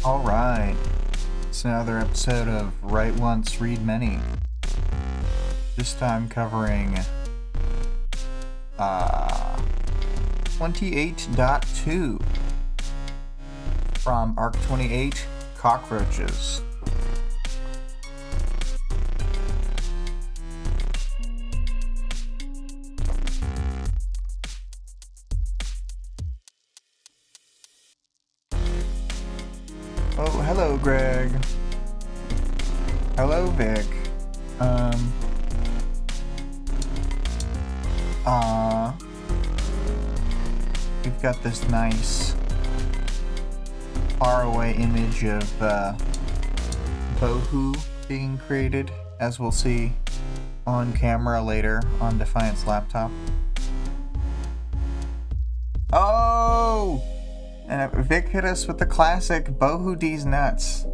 Alright, it's another episode of Write Once, Read Many. This time covering 28.2 from Arc 28, Cockroaches. Oh, hello, Greg. Hello, Vic. We've got this nice faraway image of Bohu being created, as we'll see on camera later on Defiant's laptop. Oh! And Vic hit us with the classic Bohu D's nuts.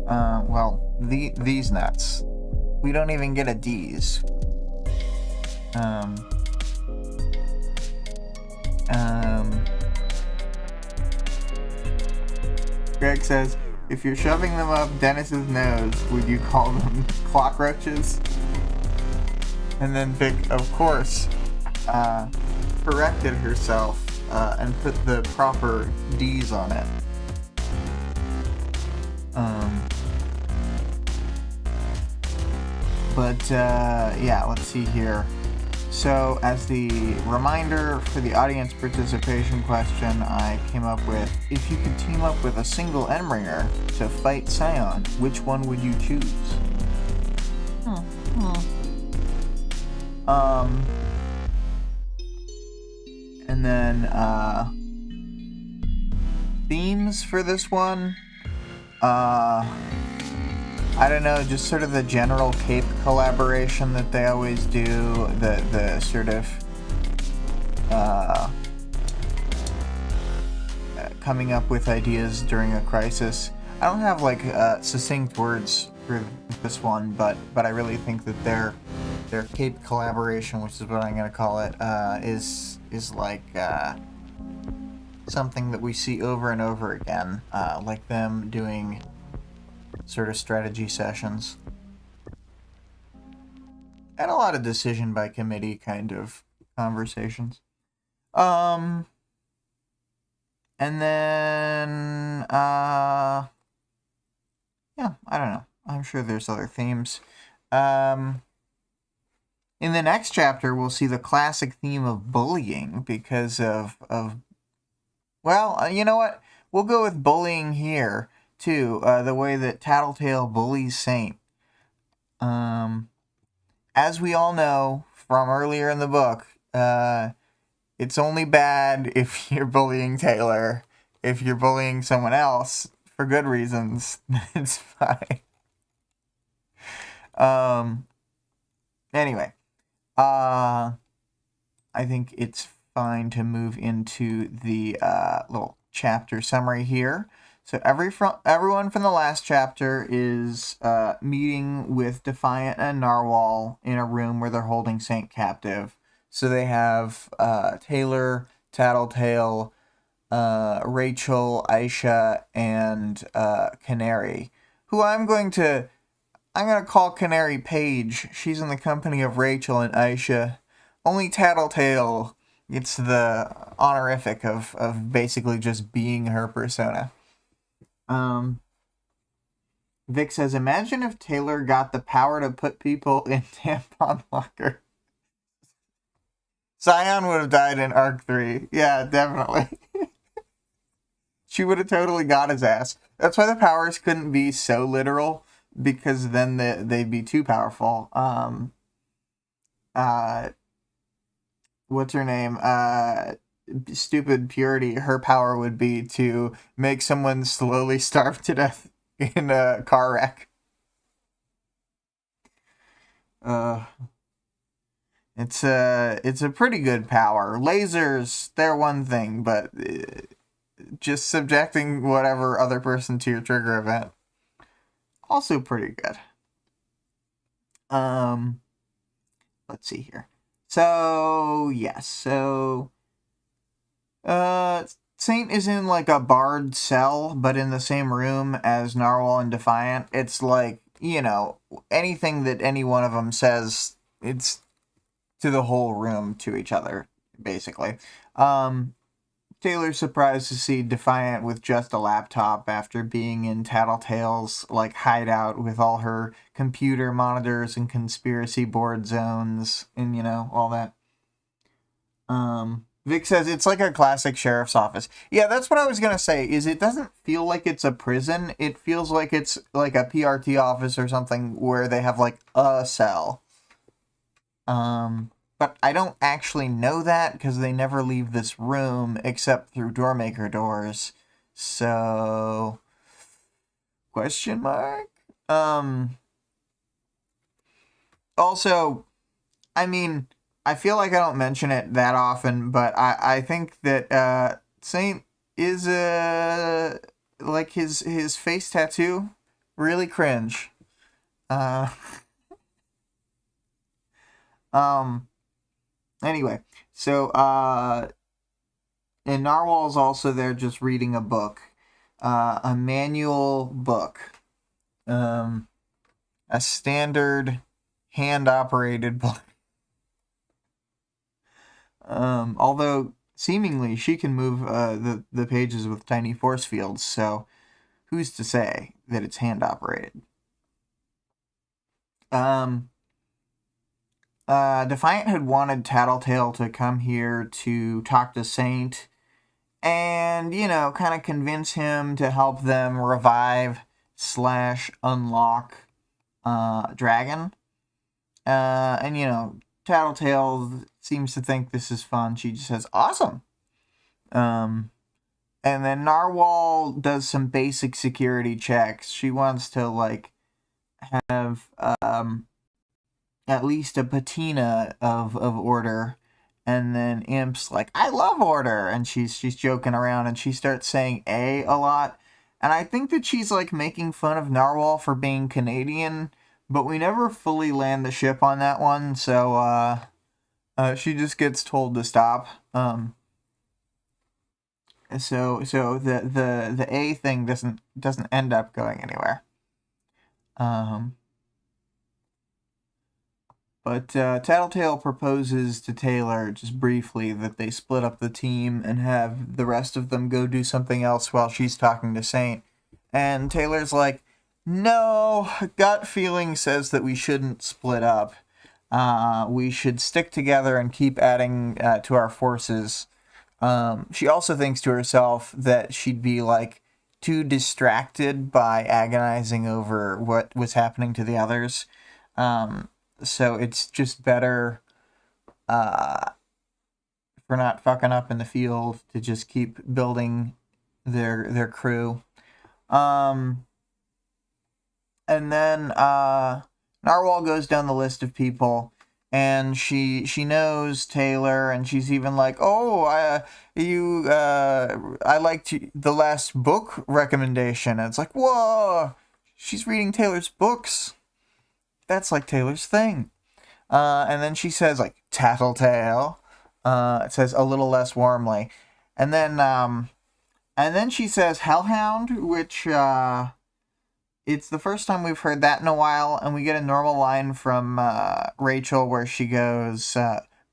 These nuts. We don't even get a D's. Greg says, if you're shoving them up Dennis's nose, would you call them cockroaches? And then Vic, of course, corrected herself and put the proper D's on it. Yeah, let's see here. So, as the reminder for the audience participation question, I came up with, if you could team up with a single Endbringer to fight Scion, which one would you choose? And then, themes for this one, I don't know, just sort of the general cape collaboration that they always do, the sort of, coming up with ideas during a crisis. I don't have, like, succinct words for this one, but I really think that their cape collaboration, which is what I'm gonna call it, is like, something that we see over and over again, like them doing sort of strategy sessions. And a lot of decision by committee kind of conversations. And then, yeah, I don't know. I'm sure there's other themes. In the next chapter, we'll see the classic theme of bullying because of well, you know what? We'll go with bullying here, too. The way that Tattletale bullies Saint. As we all know from earlier in the book, it's only bad if you're bullying Taylor. If you're bullying someone else, for good reasons, it's fine. Anyway, I think it's fine to move into the little chapter summary here. So everyone from the last chapter is meeting with Defiant and Narwhal in a room where they're holding Saint captive. So they have Taylor, Tattletale, Rachel, Aisha, and Canary, who I'm gonna call Canary Paige. She's in the company of Rachel and Aisha. Only Tattletale gets the honorific of basically just being her persona. Vic says, imagine if Taylor got the power to put people in tampon locker. Scion would have died in Arc 3. Yeah, definitely. She would have totally got his ass. That's why the powers couldn't be so literal, because then they'd be too powerful. What's her name? Stupid Purity, her power would be to make someone slowly starve to death in a car wreck. It's a pretty good power. Lasers, they're one thing, but just subjecting whatever other person to your trigger event, also pretty good. Let's see here. So, yes, Saint is in like a barred cell, but in the same room as Narwhal and Defiant. It's like, you know, anything that any one of them says, it's to the whole room, to each other, basically. Taylor's surprised to see Defiant with just a laptop after being in Tattletale's like hideout with all her computer monitors and conspiracy board zones and, you know, all that. Vic says it's like a classic sheriff's office. Yeah, that's what I was gonna say, is it doesn't feel like it's a prison. It feels like it's like a PRT office or something where they have like a cell. But I don't actually know that because they never leave this room except through doormaker doors. So, question mark? Also, I mean, I feel like I don't mention it that often, but I think that Saint is like his face tattoo really cringe. Anyway, so and Narwhal's also there just reading a book, a manual book, a standard hand-operated book. Although seemingly she can move the pages with tiny force fields, so who's to say that it's hand-operated? Defiant had wanted Tattletale to come here to talk to Saint and, you know, kind of convince him to help them revive / unlock Dragon. And, you know, Tattletale seems to think this is fun. She just says, awesome. And then Narwhal does some basic security checks. She wants to, like, have at least a patina of order. And then Imp's like, I love order. And she's joking around and she starts saying a lot. And I think that she's like making fun of Narwhal for being Canadian, but we never fully land the ship on that one. So she just gets told to stop. So the A thing doesn't end up going anywhere. But Tattletale proposes to Taylor, just briefly, that they split up the team and have the rest of them go do something else while she's talking to Saint. And Taylor's like, no, gut feeling says that we shouldn't split up. We should stick together and keep adding to our forces. She also thinks to herself that she'd be, like, too distracted by agonizing over what was happening to the others. So it's just better for not fucking up in the field to just keep building their crew. And then Narwhal goes down the list of people, and she knows Taylor, and she's even like, oh, I liked the last book recommendation. And it's like, whoa, she's reading Taylor's books. That's like Taylor's thing. And then she says, like, Tattletale. It says a little less warmly. And then she says Hellhound, which it's the first time we've heard that in a while. And we get a normal line from Rachel where she goes,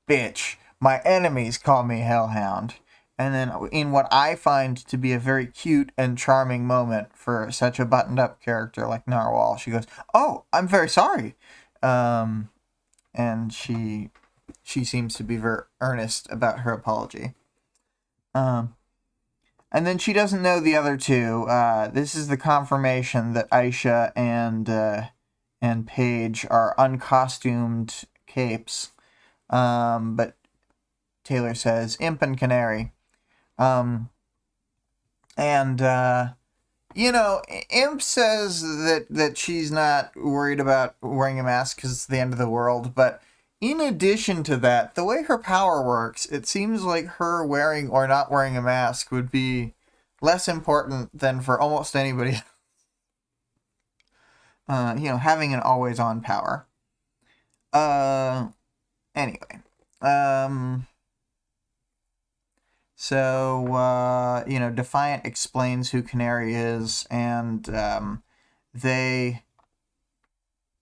bitch, my enemies call me Hellhound. And then in what I find to be a very cute and charming moment for such a buttoned-up character like Narwhal, she goes, oh, I'm very sorry. And she seems to be very earnest about her apology. And then she doesn't know the other two. This is the confirmation that Aisha and Paige are uncostumed capes. But Taylor says, Imp and Canary. You know, Imp says that she's not worried about wearing a mask because it's the end of the world, but in addition to that, the way her power works, it seems like her wearing or not wearing a mask would be less important than for almost anybody. You know, having an always-on power. Anyway. So, Defiant explains who Canary is, and they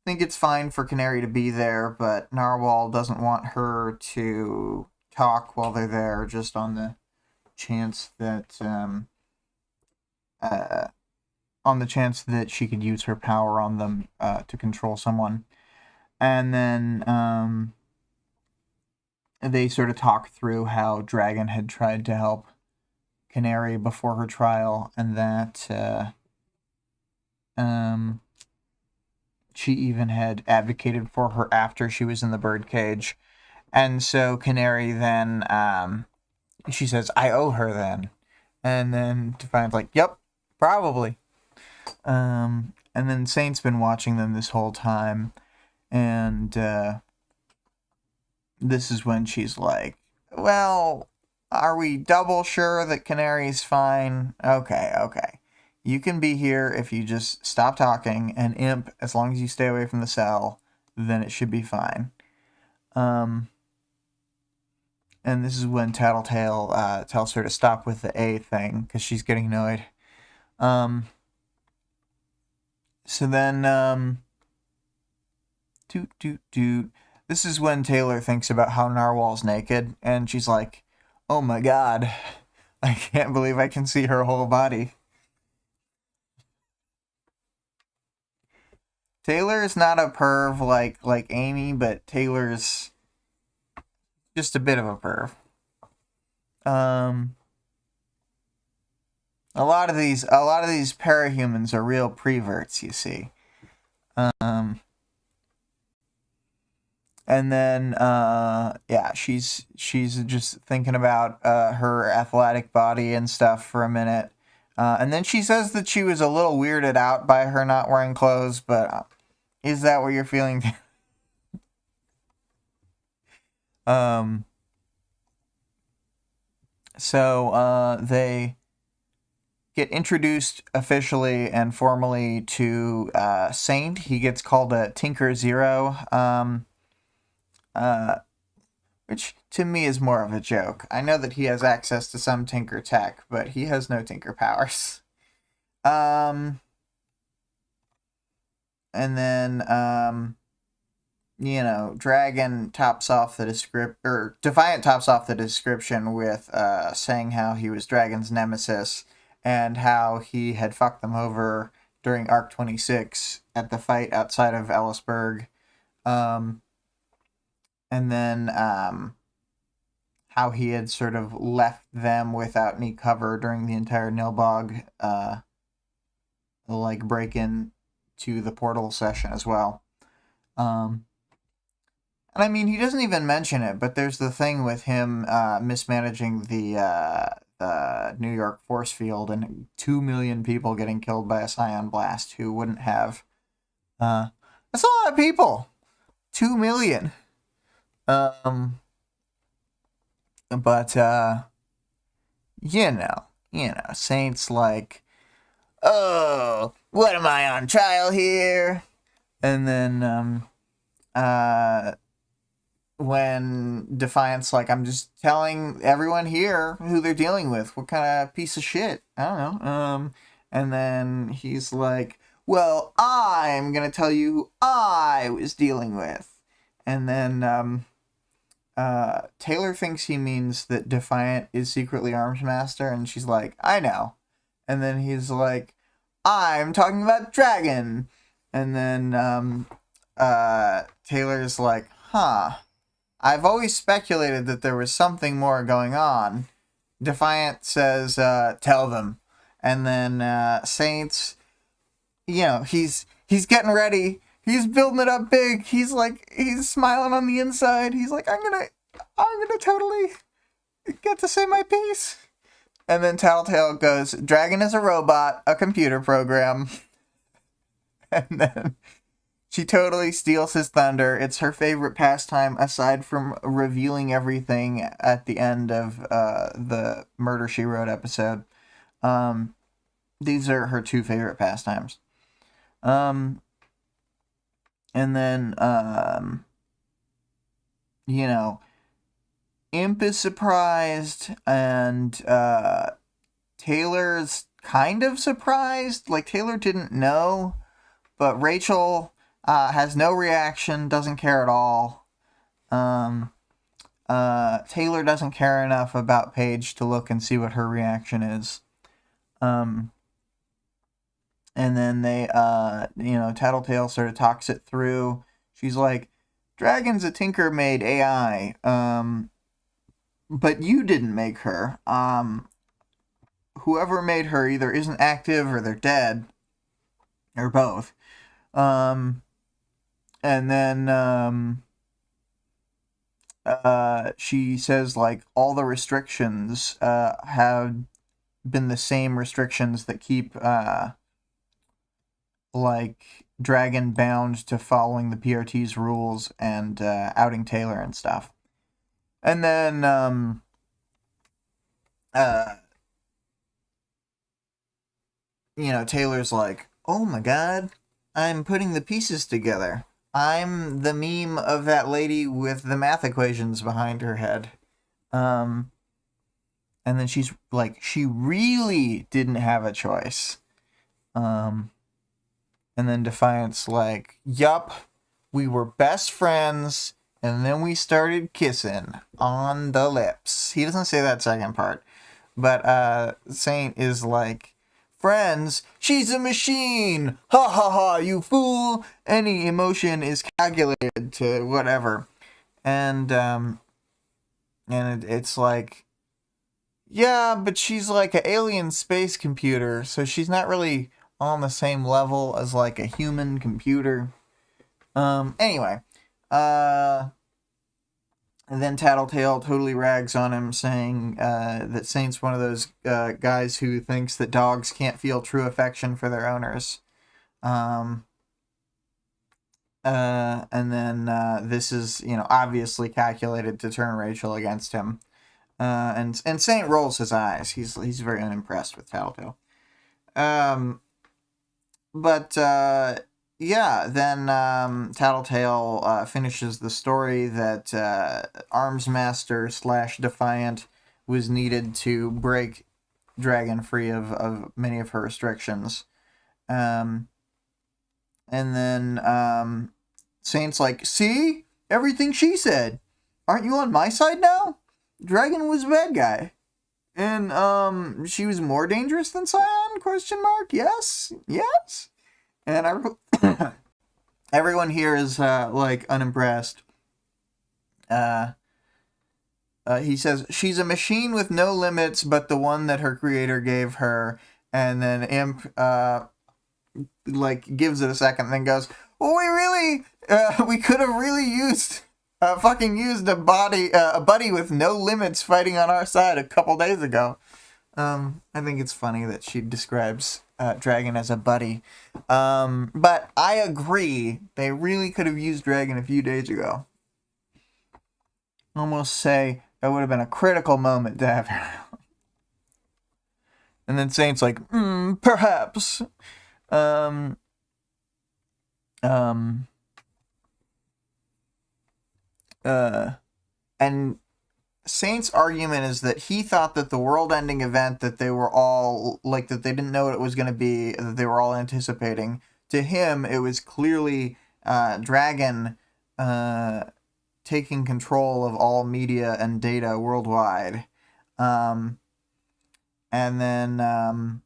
think it's fine for Canary to be there, but Narwhal doesn't want her to talk while they're there, just on the chance that she could use her power on them to control someone. And then they sort of talk through how Dragon had tried to help Canary before her trial, and that she even had advocated for her after she was in the birdcage. And so Canary then, she says, I owe her then. And then Defiant's like, yep, probably. And then Saint's been watching them this whole time, and this is when she's like, well, are we double sure that Canary's fine? Okay. You can be here if you just stop talking, and Imp, as long as you stay away from the cell, then it should be fine. And this is when Tattletale tells her to stop with the A thing, because she's getting annoyed. So then, this is when Taylor thinks about how Narwhal's naked, and she's like, oh my god, I can't believe I can see her whole body. Taylor is not a perv like Amy, but Taylor's just a bit of a perv. A lot of these parahumans are real preverts, you see. And then, she's just thinking about her athletic body and stuff for a minute. And then she says that she was a little weirded out by her not wearing clothes, but is that what you're feeling? So they get introduced officially and formally to Saint. He gets called a Tinker Zero. Which to me is more of a joke. I know that he has access to some Tinker tech, but he has no Tinker powers. And then, Dragon tops off the Defiant tops off the description with saying how he was Dragon's nemesis and how he had fucked them over during Arc 26 at the fight outside of Ellisburg. And then how he had sort of left them without any cover during the entire Nilbog break-in to the portal session as well. And I mean, he doesn't even mention it, but there's the thing with him mismanaging the New York force field and 2 million people getting killed by a Scion blast who wouldn't have... that's a lot of people! 2 million! Saint's like, oh, what am I on trial here? And then, when Defiant's like, I'm just telling everyone here who they're dealing with, what kind of piece of shit? I don't know. And then he's like, well, I'm gonna tell you who I was dealing with. And then, Taylor thinks he means that Defiant is secretly Arms Master, and she's like, I know. And then he's like, I'm talking about Dragon. And then Taylor's like, I've always speculated that there was something more going on. Defiant says, tell them. And then Saints, he's getting ready. He's building it up big. He's smiling on the inside. He's like, I'm gonna totally get to say my piece. And then Tattletale goes, Dragon is a robot, a computer program. And then she totally steals his thunder. It's her favorite pastime, aside from revealing everything at the end of the Murder, She Wrote episode. These are her two favorite pastimes. And then, Imp is surprised, and Taylor's kind of surprised. Like, Taylor didn't know, but Rachel has no reaction, doesn't care at all. Taylor doesn't care enough about Paige to look and see what her reaction is. And then they, Tattletale sort of talks it through. She's like, Dragon's a Tinker-made AI, but you didn't make her. Whoever made her either isn't active or they're dead, or both. And then she says, like, all the restrictions have been the same restrictions that keep Dragon bound to following the PRT's rules and outing Taylor and stuff. And then Taylor's like, oh my god, I'm putting the pieces together. I'm the meme of that lady with the math equations behind her head. And then she's like, she really didn't have a choice. And then Defiant's like, yup, we were best friends, and then we started kissing on the lips. He doesn't say that second part. But Saint is like, friends, she's a machine! Ha ha ha, you fool! Any emotion is calculated to whatever. And it's like, yeah, but she's like an alien space computer, so she's not really on the same level as like a human computer. Anyway, and then Tattletale totally rags on him, saying that Saint's one of those guys who thinks that dogs can't feel true affection for their owners. And then this is, obviously calculated to turn Rachel against him. And Saint rolls his eyes. He's very unimpressed with Tattletale. Then Tattletale finishes the story that Armsmaster / Defiant was needed to break Dragon free of many of her restrictions. And then Saint's like, see? Everything she said. Aren't you on my side now? Dragon was a bad guy. And she was more dangerous than Scion? ? Yes? Yes? And everyone here is unimpressed. He says she's a machine with no limits, but the one that her creator gave her. And then Imp gives it a second, and then goes, well, we could have really used a buddy with no limits fighting on our side a couple days ago. I think it's funny that she describes Dragon as a buddy. But I agree, they really could have used Dragon a few days ago. Almost say that would have been a critical moment to have her. And then Saint's like, perhaps. And Saint's argument is that he thought that the world-ending event that they were all, that they didn't know what it was going to be, that they were all anticipating, to him, it was clearly Dragon taking control of all media and data worldwide. And then,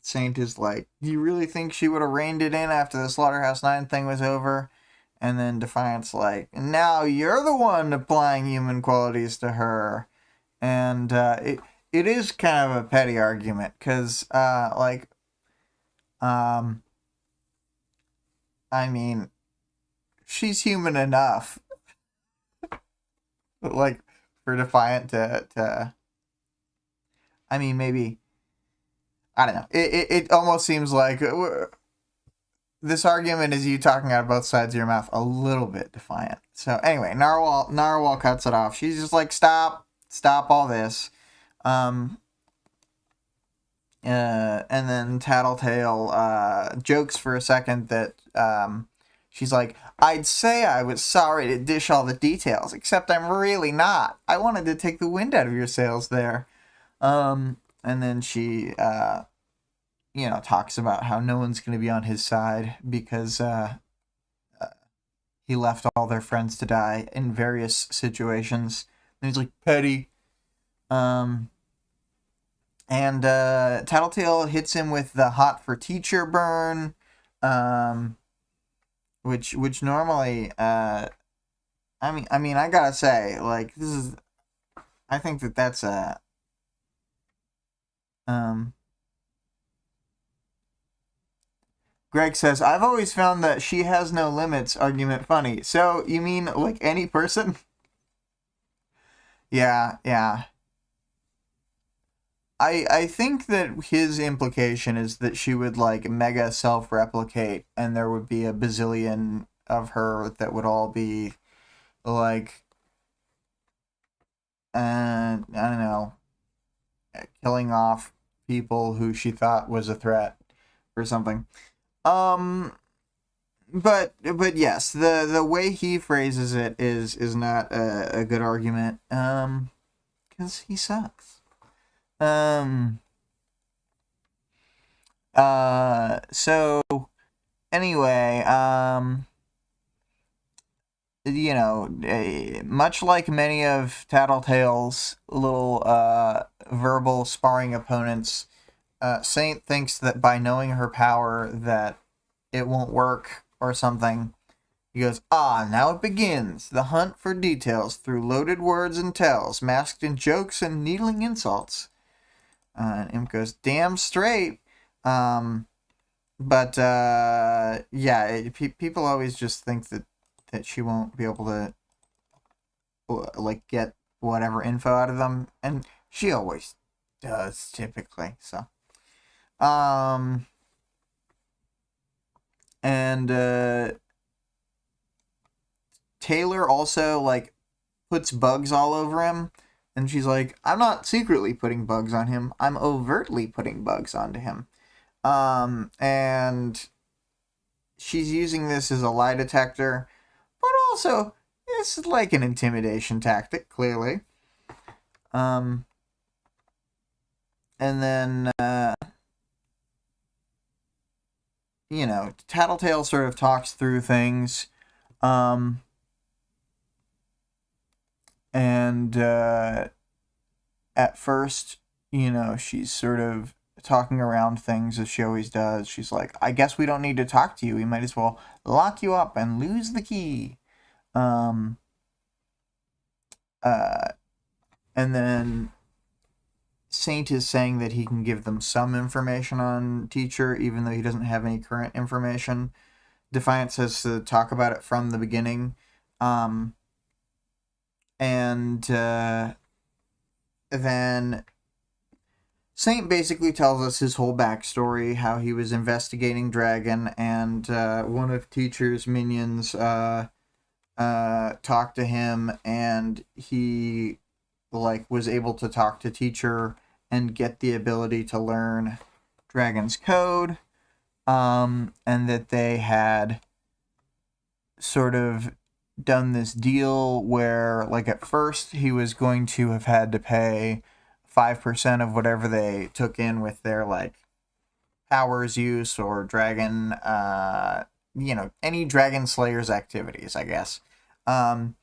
Saint is like, do you really think she would have reined it in after the Slaughterhouse 9 thing was over? And then Defiant's like, now you're the one applying human qualities to her. And it is kind of a petty argument, because, she's human enough. For Defiant to maybe, I don't know. It almost seems like this argument is you talking out of both sides of your mouth a little bit, Defiant. So anyway, Narwhal cuts it off. She's just like, stop all this. And then Tattletale jokes for a second that she's like, I'd say I was sorry to dish all the details, except I'm really not. I wanted to take the wind out of your sails there. And then she, talks about how no one's going to be on his side because he left all their friends to die in various situations. And he's like, petty. And Tattletale hits him with the hot for teacher burn, which normally, I gotta say, like, this is, I think that's a, Greg says, I've always found that she has no limits argument funny. So, you mean, like, any person? Yeah. I think that his implication is that she would, like, mega self-replicate, and there would be a bazillion of her that would all be, like, I don't know, killing off people who she thought was a threat or something. But yes, the way he phrases it is not a good argument, because he sucks. So anyway, much like many of Tattletale's little verbal sparring opponents, Saint thinks that by knowing her power that it won't work or something. He goes, now it begins. The hunt for details through loaded words and tells, masked in jokes and needling insults. And Imp goes, damn straight. People always just think that she won't be able to, like, get whatever info out of them. And she always does, typically, so. Taylor also, like, puts bugs all over him. And she's like, I'm not secretly putting bugs on him. I'm overtly putting bugs onto him. And she's using this as a lie detector. But also, it's like an intimidation tactic, clearly. And then, Tattletale sort of talks through things. At first, she's sort of talking around things as she always does. She's like, I guess we don't need to talk to you. We might as well lock you up and lose the key. And then Saint is saying that he can give them some information on Teacher, even though he doesn't have any current information. Defiant says to talk about it from the beginning. Then Saint basically tells us his whole backstory, how he was investigating Dragon, and one of Teacher's minions talked to him, and he, like, was able to talk to Teacher and get the ability to learn Dragon's code, and that they had sort of done this deal where, like, at first he was going to have had to pay 5% of whatever they took in with their, like, powers use or dragon, any Dragon Slayer's activities, I guess. And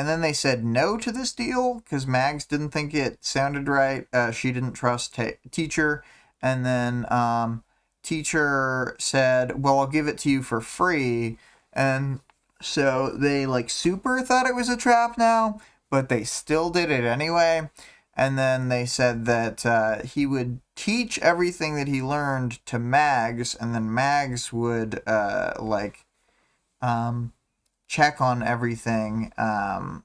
then they said no to this deal because Mags didn't think it sounded right. She didn't trust Teacher. And then Teacher said, well, I'll give it to you for free. And so they, like, super thought it was a trap now, but they still did it anyway. And then they said that he would teach everything that he learned to Mags, and then Mags would, check on everything to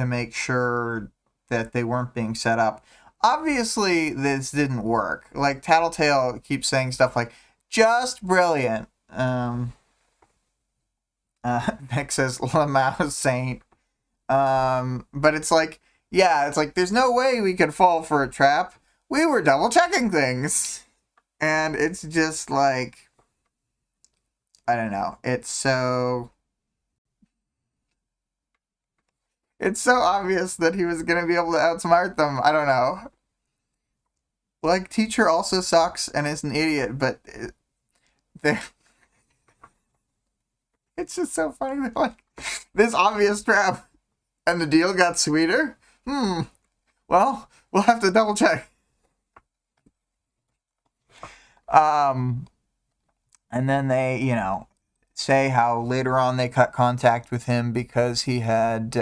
make sure that they weren't being set up. Obviously, this didn't work. Like, Tattletale keeps saying stuff like, just brilliant. Beck says, Lamau Saint. But it's like, there's no way we could fall for a trap. We were double checking things. And it's just like, I don't know. It's so obvious that he was gonna be able to outsmart them. I don't know. Like, teacher also sucks and is an idiot, but they it's just so funny. They're like, this obvious trap, and the deal got sweeter? Well, we'll have to double check. And then they, say how later on they cut contact with him because he had,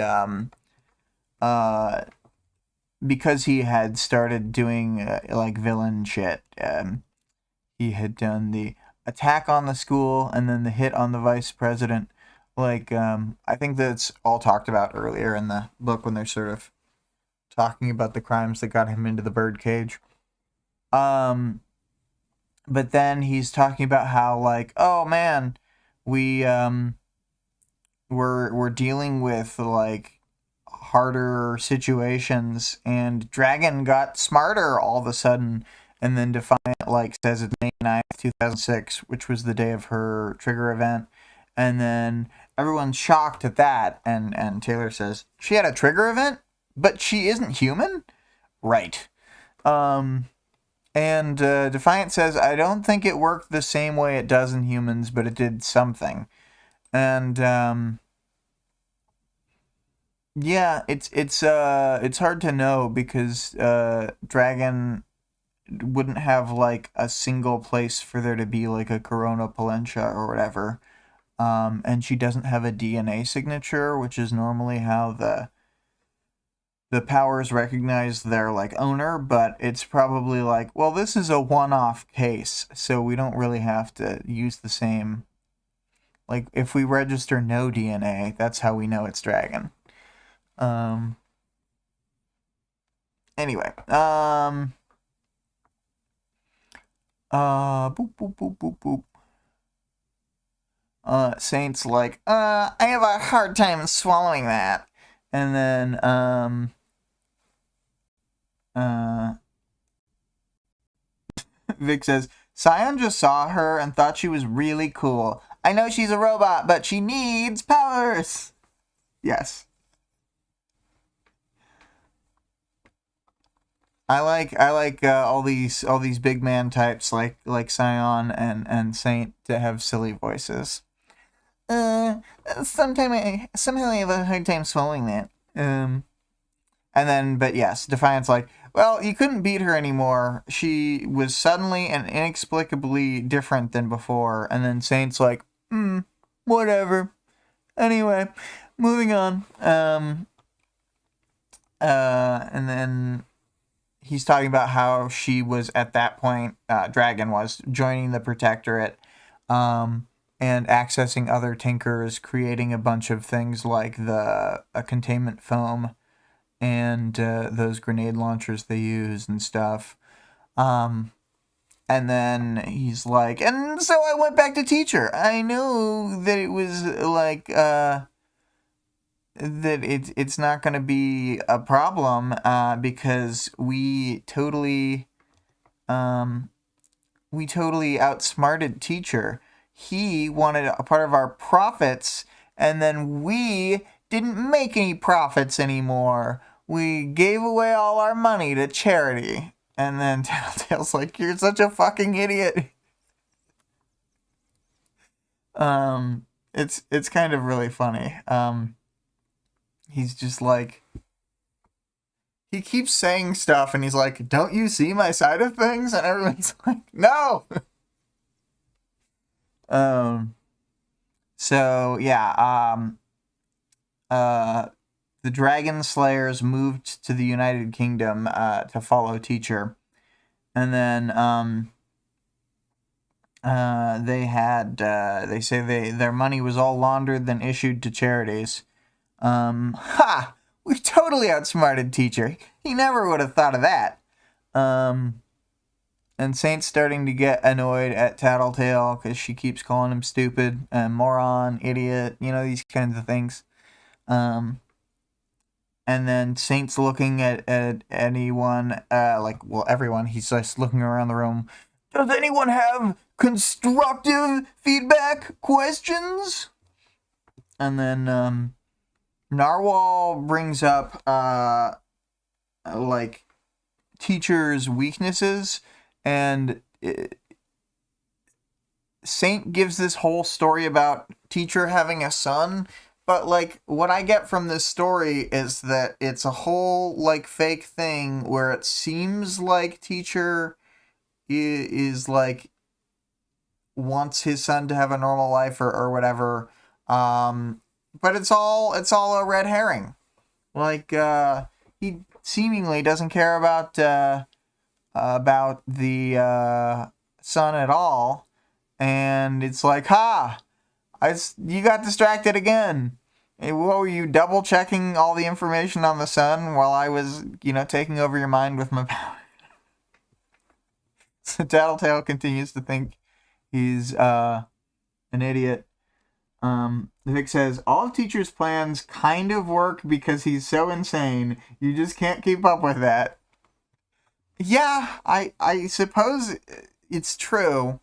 started doing, like, villain shit. He had done the attack on the school and then the hit on the vice president. Like, I think that's all talked about earlier in the book when they're sort of talking about the crimes that got him into the birdcage. But then he's talking about how, like, oh man, we're dealing with, like, harder situations, and Dragon got smarter all of a sudden. And then Defiant, like, says it's May 9th, 2006, which was the day of her trigger event. And then everyone's shocked at that. And Taylor says, she had a trigger event? But she isn't human? Right. And Defiant says, I don't think it worked the same way it does in humans, but it did something. And, yeah, it's hard to know because, Dragon wouldn't have, like, a single place for there to be, like, a Corona Palencia or whatever. And she doesn't have a DNA signature, which is normally how the powers recognize their, like, owner, but it's probably like, well, this is a one-off case, so we don't really have to use the same. Like, if we register no DNA, that's how we know it's Dragon. Anyway, boop, boop, boop, boop, boop. Saint's like, I have a hard time swallowing that. And then, Vic says, Scion just saw her and thought she was really cool. I know she's a robot, but she needs powers. Yes. I like all these big man types like Scion and Saint to have silly voices. Somehow I have a hard time swallowing that. And then, but yes, Defiant's like, well, you couldn't beat her anymore. She was suddenly and inexplicably different than before. And then Saint's like, whatever. Anyway, moving on. And then he's talking about how she was at that point, Dragon was, joining the Protectorate, and accessing other Tinkers, creating a bunch of things like a containment foam and those grenade launchers they use and stuff. And then he's like, and so I went back to teacher. I knew that it was like, that it's not going to be a problem because we totally outsmarted teacher. He wanted a part of our profits, and then we didn't make any profits anymore. We gave away all our money to charity. And then Tattletale's like, you're such a fucking idiot. It's kind of really funny. He's just like, he keeps saying stuff and he's like, don't you see my side of things? And everyone's like, no. So yeah, the Dragon Slayers moved to the United Kingdom to follow Teacher. And then they say their money was all laundered then issued to charities. We totally outsmarted Teacher. He never would have thought of that. And Saint's starting to get annoyed at Tattletale because she keeps calling him stupid, moron, idiot, these kinds of things. And then Saint's looking at anyone, everyone. He's just looking around the room. Does anyone have constructive feedback questions? And then Narwhal brings up like teachers' weaknesses, and Saint gives this whole story about teacher having a son, but like what I get from this story is that it's a whole like fake thing where it seems like teacher is like wants his son to have a normal life or whatever, but it's all a red herring. Like he seemingly doesn't care about the son at all, and it's like, you got distracted again. Hey, what were you double checking all the information on the sun while I was, taking over your mind with my power? So Tattletale continues to think he's an idiot. Vic says, all teacher's plans kind of work because he's so insane. You just can't keep up with that. Yeah, I suppose it's true.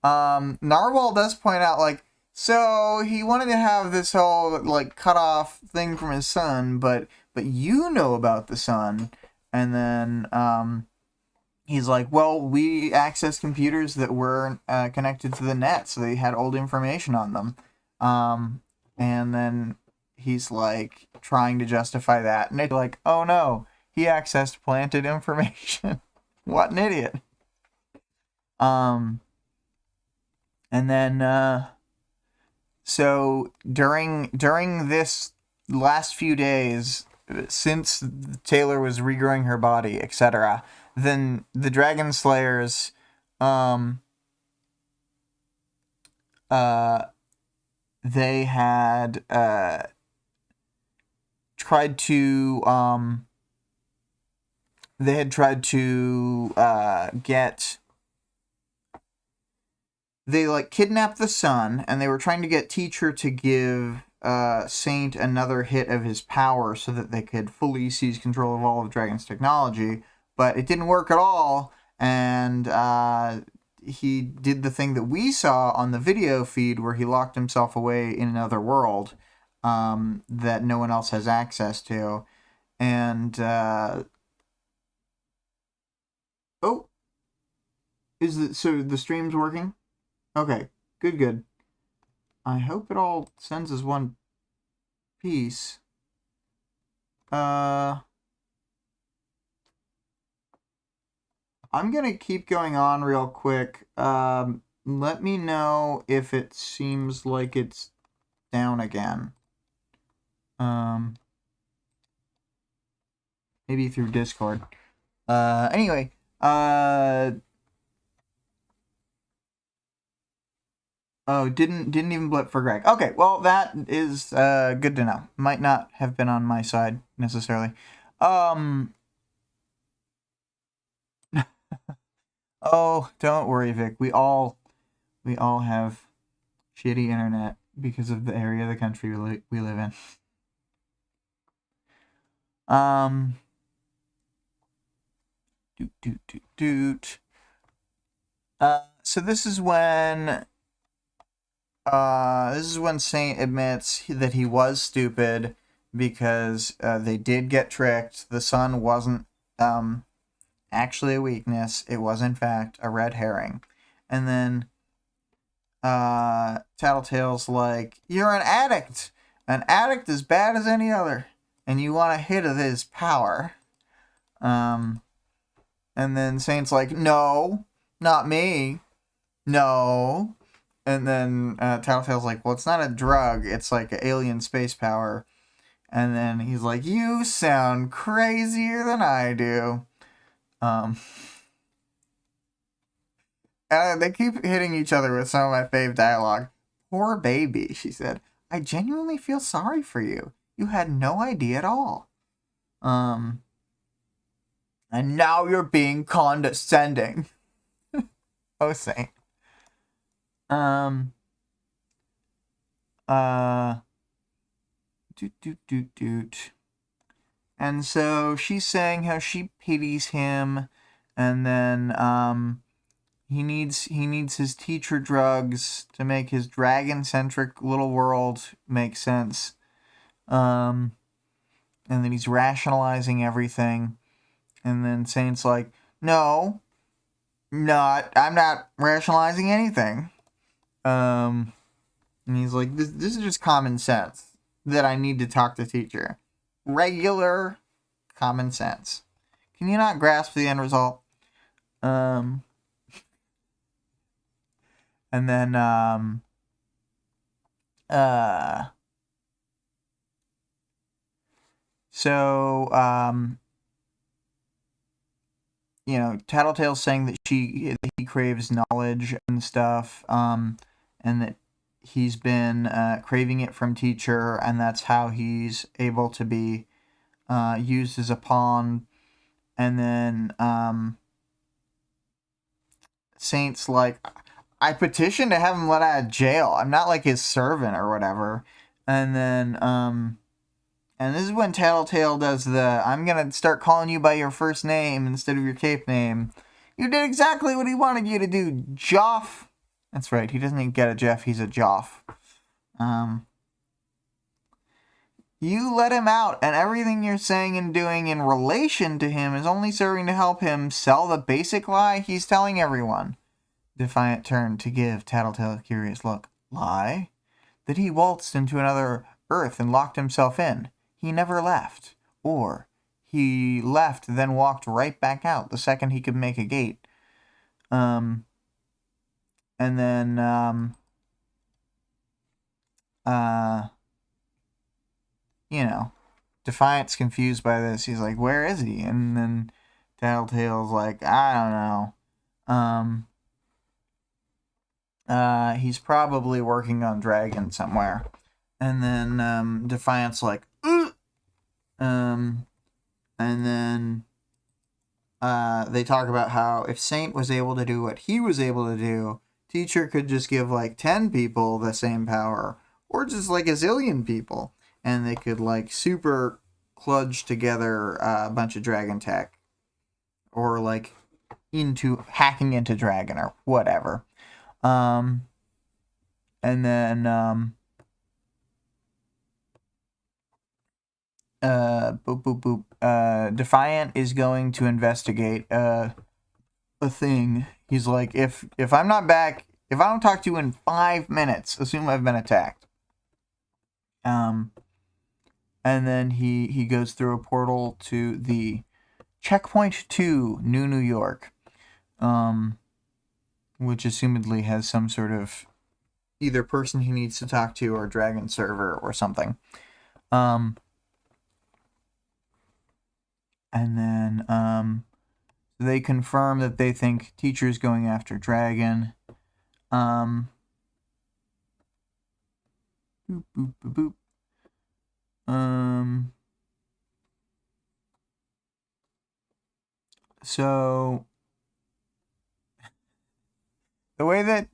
Narwhal does point out, like, so he wanted to have this whole, like, cut off thing from his son, but you know about the son. And then, he's like, well, we accessed computers that were connected to the net, so they had old information on them. And then he's like trying to justify that, and they're like, oh no, he accessed planted information. What an idiot. And then so during this last few days, since Taylor was regrowing her body, etc., then the Dragon Slayers they had tried to they like kidnapped the son, and they were trying to get teacher to give Saint another hit of his power so that they could fully seize control of all of Dragon's technology, but it didn't work at all, and he did the thing that we saw on the video feed where he locked himself away in another world that no one else has access to. And so the stream's working? Okay, good. I hope it all sends as one piece. I'm gonna keep going on real quick. Let me know if it seems like it's down again. Maybe through Discord. Anyway, oh, didn't even blip for Greg. Okay, well, that is good to know. Might not have been on my side necessarily. Oh, don't worry, Vic. We all have shitty internet because of the area of the country we live in. So this is when Saint admits that he was stupid because they did get tricked. The sun wasn't actually a weakness. It was in fact a red herring. And then Tattletale's like, you're an addict as bad as any other, and you want a hit of his power. And then Saint's like, no, not me, no. And then Tattletale's like, well, it's not a drug, it's like an alien space power. And then he's like, you sound crazier than I do. And they keep hitting each other with some of my fave dialogue. Poor baby, she said. I genuinely feel sorry for you. You had no idea at all. And now you're being condescending. Oh, Saint. Doot. And so she's saying how she pities him, and then needs his teacher drugs to make his dragon-centric little world make sense. And then he's rationalizing everything. And then Saint's like, no, I'm not rationalizing anything. And he's like, this is just common sense that I need to talk to teacher. Regular common sense. Can you not grasp the end result? And then, Tattletale's saying that he craves knowledge and stuff, and that he's been craving it from teacher, and that's how he's able to be used as a pawn. And then Saint's like, I petitioned to have him let out of jail. I'm not like his servant or whatever. And then, and this is when Tattletale does I'm gonna start calling you by your first name instead of your cape name. You did exactly what he wanted you to do, Joff. That's right, he doesn't even get a Jeff, he's a Joff. You let him out, and everything you're saying and doing in relation to him is only serving to help him sell the basic lie he's telling everyone. Defiant turned to give Tattletale a curious look. Lie? That he waltzed into another Earth and locked himself in. He never left. Or he left, then walked right back out the second he could make a gate. And then, Defiant's confused by this. He's like, where is he? And then Tattletale's like, I don't know. He's probably working on Dragon somewhere. And then Defiant's like, and then they talk about how if Saint was able to do what he was able to do, teacher could just give like 10 people the same power, or just like a zillion people, and they could like super kludge together a bunch of dragon tech, or like hacking into Dragon or whatever. And then Defiant is going to investigate a thing. He's like, if I'm not back, if I don't talk to you in 5 minutes, assume I've been attacked. And then he goes through a portal to the Checkpoint 2, New York, which assumedly has some sort of either person he needs to talk to or Dragon server or something. And then they confirm that they think teacher's going after Dragon. Boop, boop, boop, boop. So the way that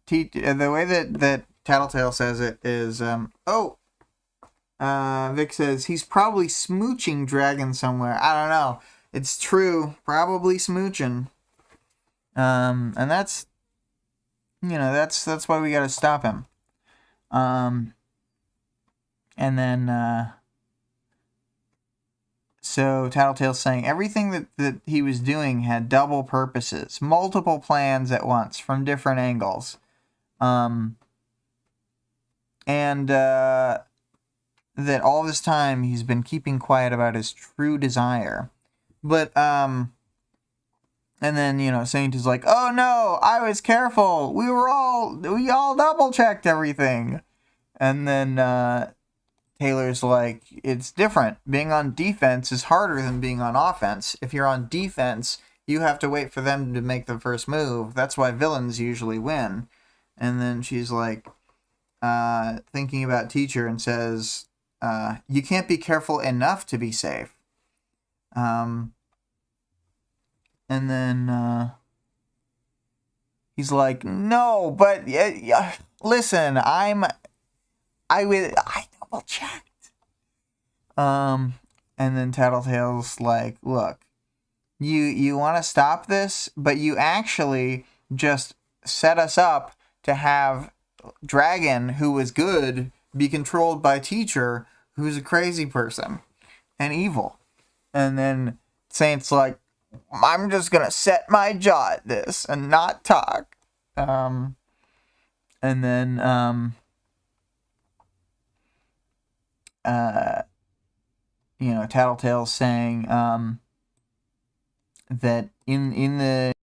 Tattletale says it is, Vic says he's probably smooching Dragon somewhere. I don't know. It's true, probably smooching. And that's why we gotta stop him. And then so Tattletale's saying everything that he was doing had double purposes, multiple plans at once from different angles. And that all this time he's been keeping quiet about his true desire. But and then, Saint is like, oh no, I was careful. We all double checked everything. And then Taylor's like, it's different. Being on defense is harder than being on offense. If you're on defense, you have to wait for them to make the first move. That's why villains usually win. And then she's like, thinking about teacher and says, you can't be careful enough to be safe. And then he's like, no, but listen, I double checked. And then Tattletale's like, look, you want to stop this, but you actually just set us up to have Dragon, who was good, be controlled by Teacher, who's a crazy person and evil. And then Saint's like, I'm just gonna set my jaw at this and not talk. And then Tattletale's saying that in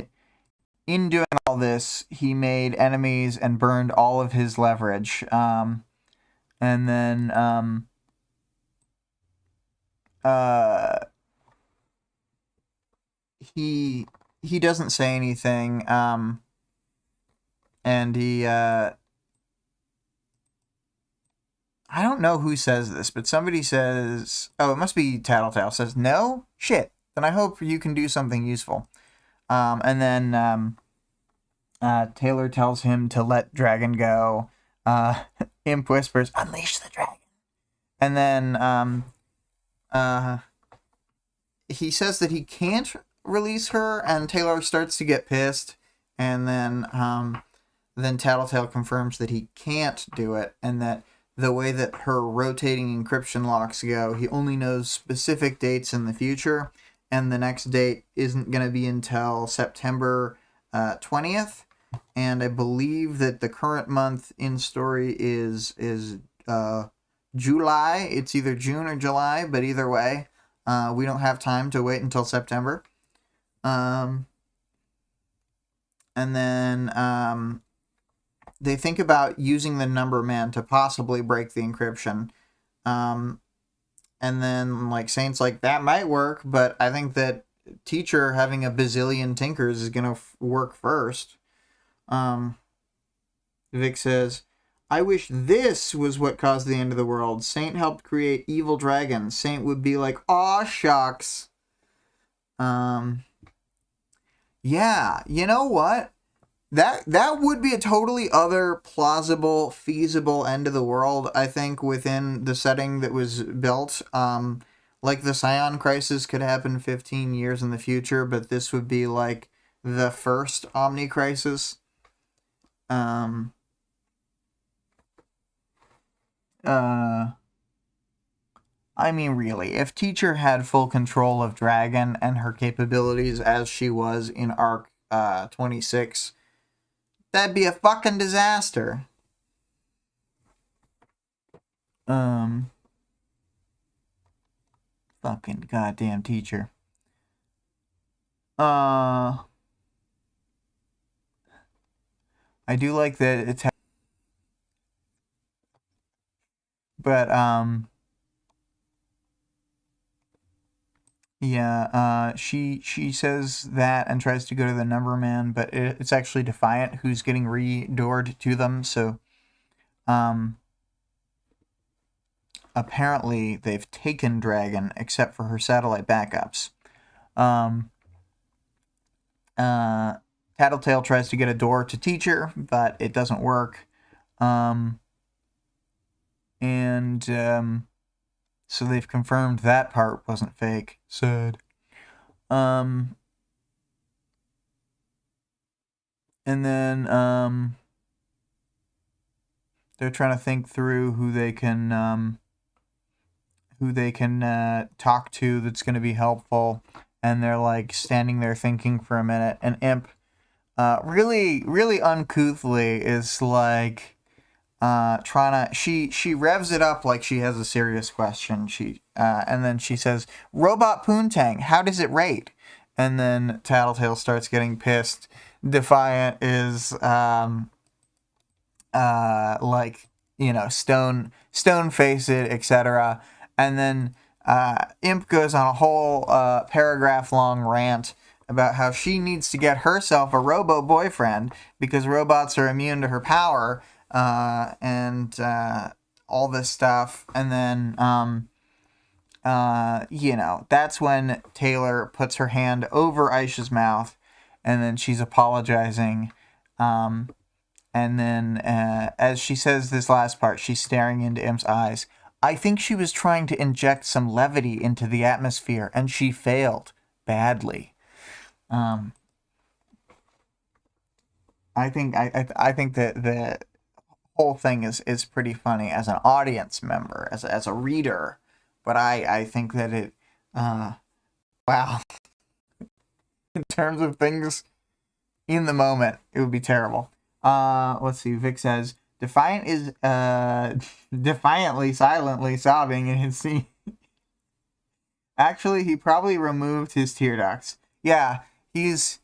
doing all this, he made enemies and burned all of his leverage. And then he doesn't say anything. And he I don't know who says this, but somebody says, oh, it must be Tattletale, says, no? Shit. Then I hope you can do something useful. And then Taylor tells him to let Dragon go. Imp whispers, unleash the dragon. And then he says that he can't release her, and Taylor starts to get pissed. And then Tattletale confirms that he can't do it, and that the way that her rotating encryption locks go, he only knows specific dates in the future, and the next date isn't going to be until September 20th, and I believe that the current month in story is July. It's either June or July, but either way, we don't have time to wait until September. And then they think about using the Number Man to possibly break the encryption. And then, Saint's like, that might work, but I think that Teacher having a bazillion tinkers is going to work first. Vic says, I wish this was what caused the end of the world. Saint helped create evil dragons. Saint would be like, aw, shucks. Yeah, you know what? That would be a totally other plausible, feasible end of the world, I think, within the setting that was built. The Scion Crisis could happen 15 years in the future, but this would be the first Omni Crisis. Really, if Teacher had full control of Dragon and her capabilities as she was in Arc 26, that'd be a fucking disaster. Fucking goddamn Teacher. I do like that it's... But, yeah, she says that and tries to go to the Number Man, but it's actually Defiant who's getting re-doored to them, so, apparently they've taken Dragon, except for her satellite backups. Tattletale tries to get a door to Teacher, but it doesn't work. So they've confirmed that part wasn't fake. Sad. And then they're trying to think through who they can talk to that's going to be helpful, and they're standing there thinking for a minute, and Imp really uncouthly is trying to, she revs it up like she has a serious question. And then she says, Robot Poontang, how does it rate? And then Tattletale starts getting pissed. Defiant is stone-faced, etc. And then Imp goes on a whole paragraph-long rant about how she needs to get herself a robo boyfriend because robots are immune to her power, and all this stuff. And then that's when Taylor puts her hand over Aisha's mouth, and then she's apologizing. And then as she says this last part, she's staring into Imp's eyes. I think she was trying to inject some levity into the atmosphere, and she failed badly. I think that the whole thing is pretty funny as an audience member, as a reader, but I think that it, uh, wow, in terms of things in the moment, it would be terrible. Let's see. Vic says Defiant is defiantly, silently sobbing in his scene. Actually, he probably removed his tear ducts. Yeah, he's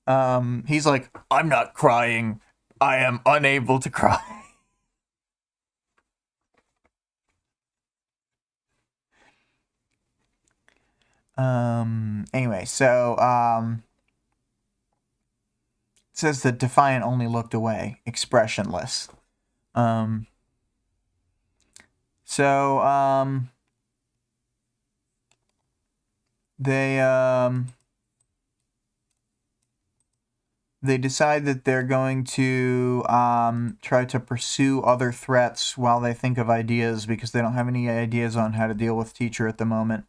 like, I'm not crying. I am unable to cry. Anyway, so it says that Defiant only looked away, expressionless. So they decide that they're going to try to pursue other threats while they think of ideas, because they don't have any ideas on how to deal with Teacher at the moment.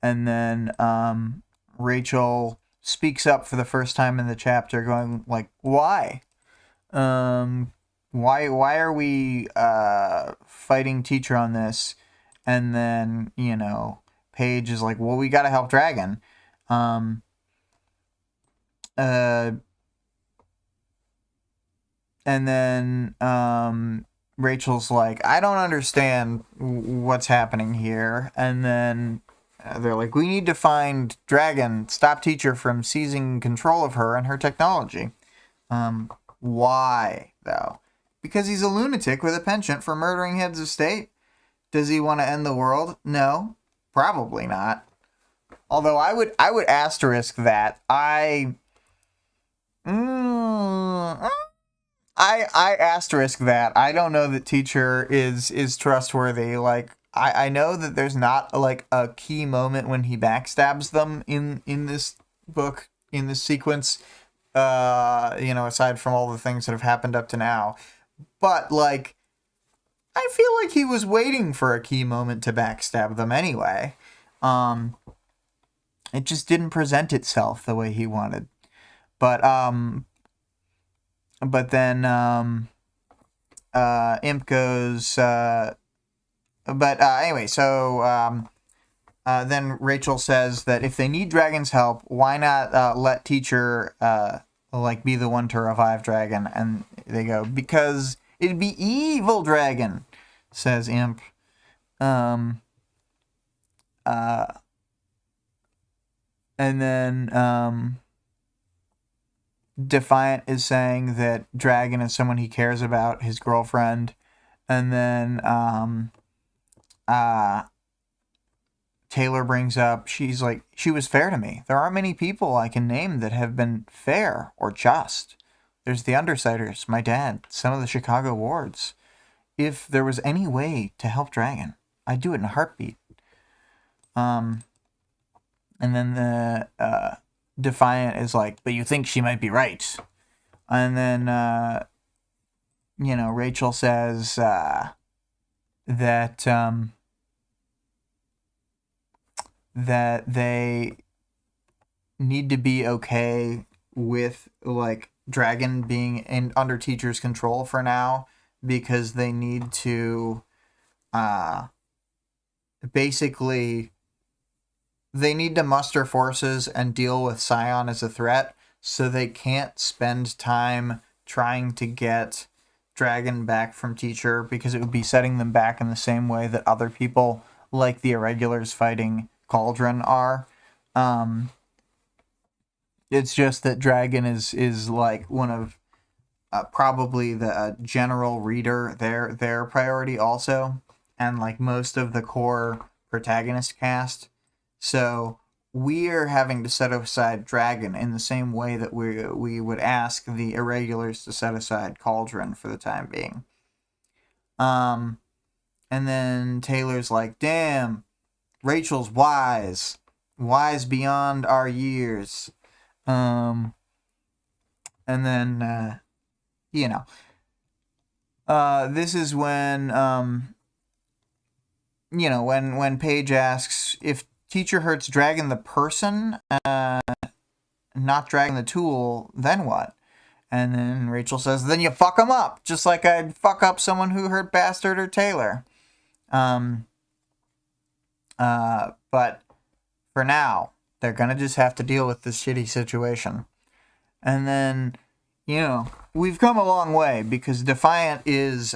And then Rachel speaks up for the first time in the chapter, going like, "Why? Why are we fighting Teacher on this?" And then Paige is like, "Well, we got to help Dragon." And then Rachel's like, I don't understand what's happening here. And then they're like, we need to find Dragon, stop Teacher from seizing control of her and her technology. Why, though? Because he's a lunatic with a penchant for murdering heads of state. Does he want to end the world? No, probably not. Although I would asterisk that. I asterisk that. I don't know that Teacher is trustworthy. Like, I know that there's not like a key moment when he backstabs them in this book, in this sequence, aside from all the things that have happened up to now. But like, I feel like he was waiting for a key moment to backstab them anyway. It just didn't present itself the way he wanted. But then Imp goes, anyway, so then Rachel says that if they need Dragon's help, why not let Teacher be the one to revive Dragon? And they go, because it'd be evil Dragon, says Imp. And then Defiant is saying that Dragon is someone he cares about, his girlfriend. And then Taylor brings up, she's like, she was fair to me. There aren't many people I can name that have been fair or just. There's the Undersiders, my dad, some of the Chicago wards. If there was any way to help Dragon, I'd do it in a heartbeat. And then the Defiant is like, but you think she might be right. And then, Rachel says that they need to be okay with like Dragon being under Teacher's control for now, because they need to basically they need to muster forces and deal with Scion as a threat, so they can't spend time trying to get Dragon back from Teacher, because it would be setting them back in the same way that other people like the Irregulars fighting Cauldron are. It's just that Dragon is like one of probably the general reader, their priority also, and like most of the core protagonist cast. So we're having to set aside Dragon in the same way that we would ask the Irregulars to set aside Cauldron for the time being. And then Taylor's like, damn, Rachel's wise beyond our years. And then, this is when, when Paige asks if Teacher hurts Dragon the person, not Dragon the tool, then what? And then Rachel says, then you fuck them up, just like I'd fuck up someone who hurt Bastard or Taylor. But for now, they're going to just have to deal with this shitty situation. And then, we've come a long way because Defiant is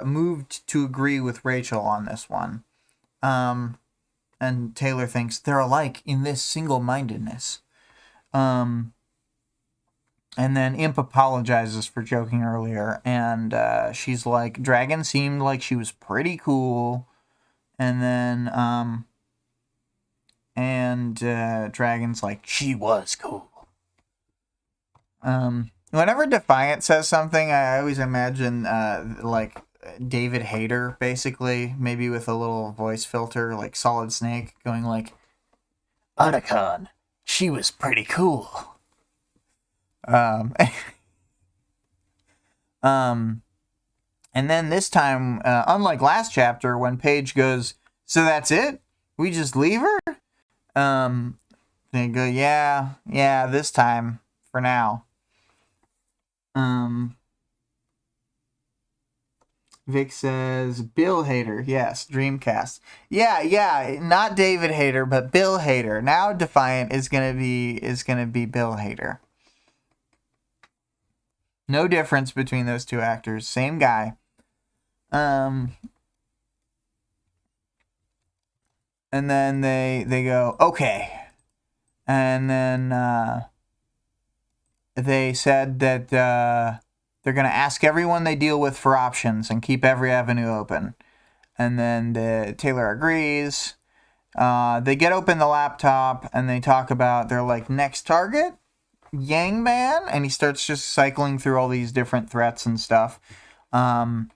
moved to agree with Rachel on this one. And Taylor thinks they're alike in this single-mindedness. And then Imp apologizes for joking earlier, and she's like, Dragon seemed like she was pretty cool. And then, Dragon's like, she was cool. Whenever Defiant says something, I always imagine, like, David Hayter, basically, maybe with a little voice filter, like Solid Snake, going like, Otacon, she was pretty cool. And then this time, unlike last chapter, when Paige goes, so that's it? We just leave her? They go, yeah, this time, for now. Vic says, Bill Hader, yes, Dreamcast. Yeah, not David Hader, but Bill Hader. Now Defiant is gonna be Bill Hader. No difference between those two actors. Same guy. And then they go, okay. And then they said that they're going to ask everyone they deal with for options and keep every avenue open. And then Taylor agrees. They get open the laptop and they talk about their next target, Yangban, and he starts just cycling through all these different threats and stuff. The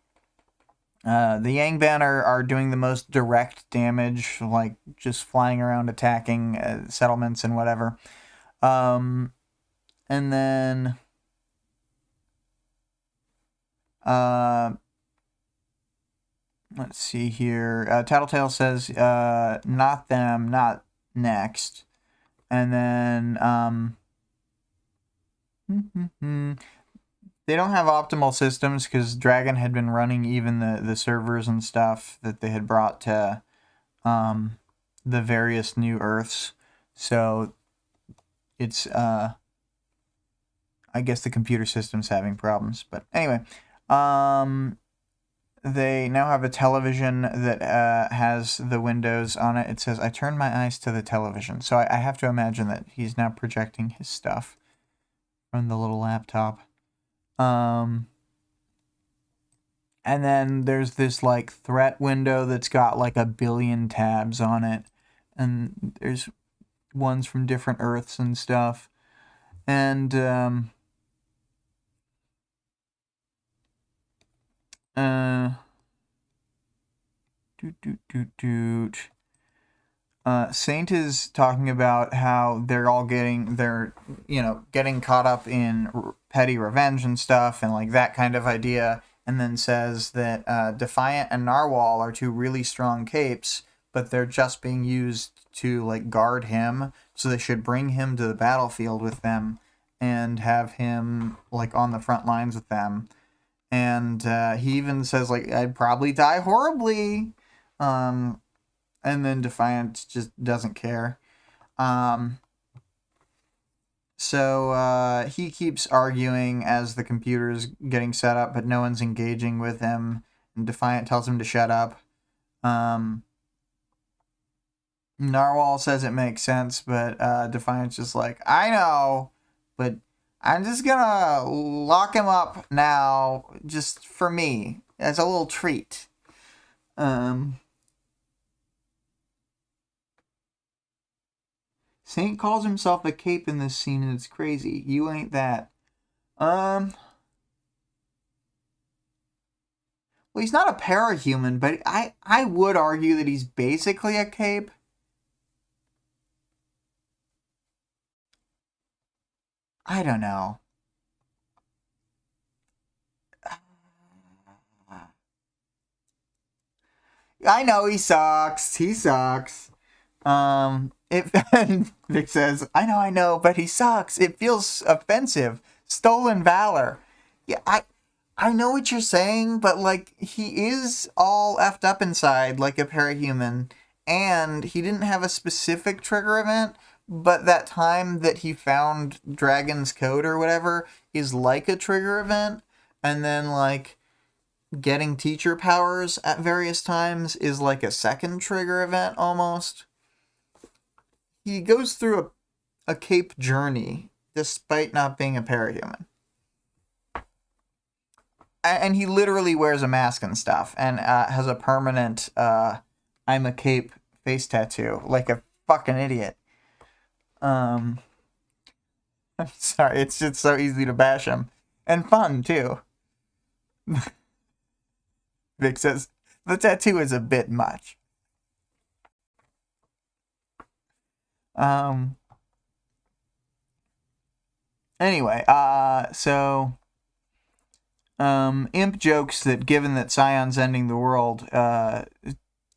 Yangban are doing the most direct damage, like just flying around attacking settlements and whatever. And then let's see here. Tattletale says, not them, not next. And then they don't have optimal systems because Dragon had been running even the servers and stuff that they had brought to the various new Earths. So it's, I guess the computer system's having problems. But anyway, they now have a television that has the windows on it. It says, I turned my eyes to the television. So I have to imagine that he's now projecting his stuff from the little laptop. And then there's this threat window that's got 1 billion tabs on it, and there's ones from different Earths and stuff. And Saint is talking about how they're all getting caught up in petty revenge and stuff and that kind of idea, and then says that Defiant and Narwhal are two really strong capes, but they're just being used to guard him, so they should bring him to the battlefield with them and have him on the front lines with them. And he even says I'd probably die horribly. And then Defiant just doesn't care. So he keeps arguing as the computer's getting set up, but no one's engaging with him. And Defiant tells him to shut up. Narwhal says it makes sense, but Defiant's just I know, but I'm just gonna lock him up now, just for me, as a little treat. Saint calls himself a cape in this scene, and it's crazy. You ain't that. Well, he's not a parahuman, but I would argue that he's basically a cape. I don't know. I know he sucks. He sucks. Vic says, I know, but he sucks. It feels offensive. Stolen valor. Yeah, I know what you're saying, but, like, he is all effed up inside like a parahuman, and he didn't have a specific trigger event, but that time that he found Dragon's Code or whatever is like a trigger event, and then, like, getting teacher powers at various times is like a second trigger event almost. He goes through a cape journey despite not being a parahuman. And he literally wears a mask and stuff, and has a permanent I'm a cape face tattoo, like a fucking idiot. I'm sorry, it's just so easy to bash him. And fun, too. Vic says, the tattoo is a bit much. Anyway, so Imp jokes that given that Scion's ending the world,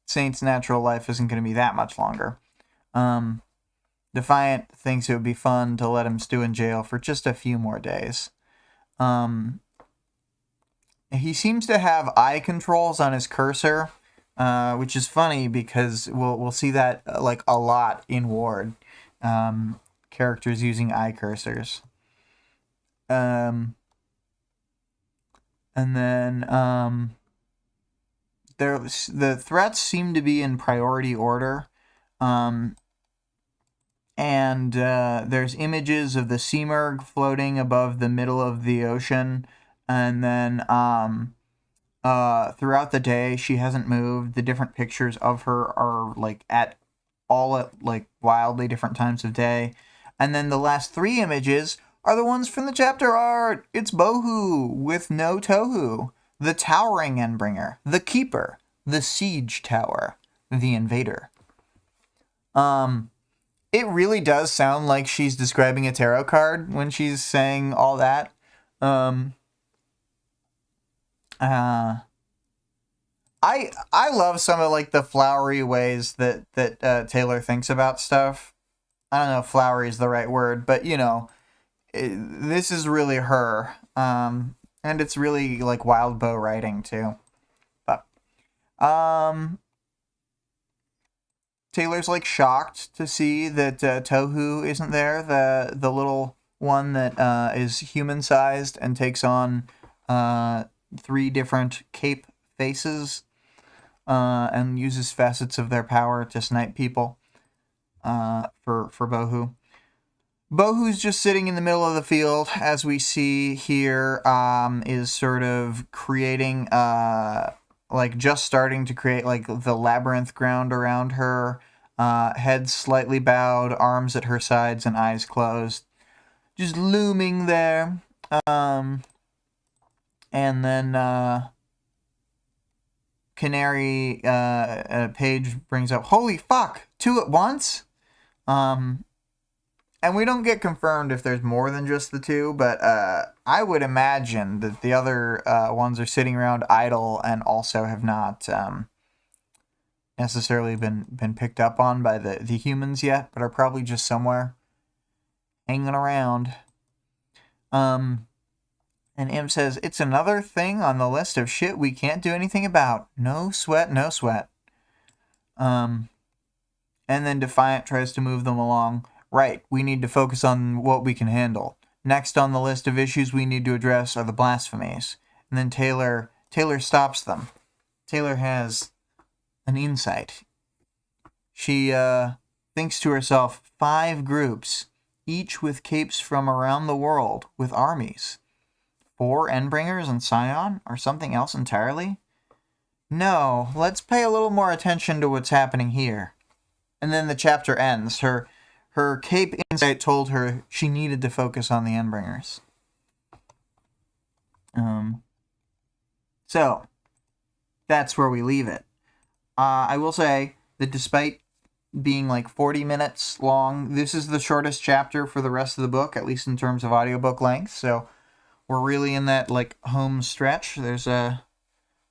Saint's natural life isn't going to be that much longer. Defiant thinks it would be fun to let him stew in jail for just a few more days. He seems to have eye controls on his cursor, which is funny because we'll see that like a lot in Ward. Characters using eye cursors. And then the threats seem to be in priority order. And there's images of the Seamerg floating above the middle of the ocean. And then throughout the day, she hasn't moved. The different pictures of her are like at like wildly different times of day. And then the last 3 images are the ones from the chapter art. It's Bohu with no Tohu, the Towering Endbringer, the Keeper, the Siege Tower, the Invader. It really does sound like she's describing a tarot card when she's saying all that. I love some of like the flowery ways that Taylor thinks about stuff. I don't know if flowery is the right word, but you know, this is really her. And it's really like Wildbow writing too. But Taylor's like shocked to see that Tohu isn't there, the little one that is human sized and takes on 3 different cape faces and uses facets of their power to snipe people for Bohu. Bohu's just sitting in the middle of the field, as we see here, is sort of creating, like just starting to create like the labyrinth ground around her, head slightly bowed, arms at her sides and eyes closed, just looming there. And then Canary Page brings up, holy fuck, 2 at once? And we don't get confirmed if there's more than just the 2, but I would imagine that the other ones are sitting around idle and also have not necessarily been picked up on by the humans yet, but are probably just somewhere hanging around. And Imp says, it's another thing on the list of shit we can't do anything about. No sweat, no sweat. And then Defiant tries to move them along. Right, we need to focus on what we can handle. Next on the list of issues we need to address are the blasphemies. And then Taylor stops them. Taylor has an insight. She thinks to herself, 5 groups, each with capes from around the world, with armies. 4 Endbringers and Scion, or something else entirely? No, let's pay a little more attention to what's happening here. And then the chapter ends. Her cape insight told her she needed to focus on the Endbringers. So, that's where we leave it. I will say that despite being like 40 minutes long, this is the shortest chapter for the rest of the book, at least in terms of audiobook length, so we're really in that like home stretch. There's a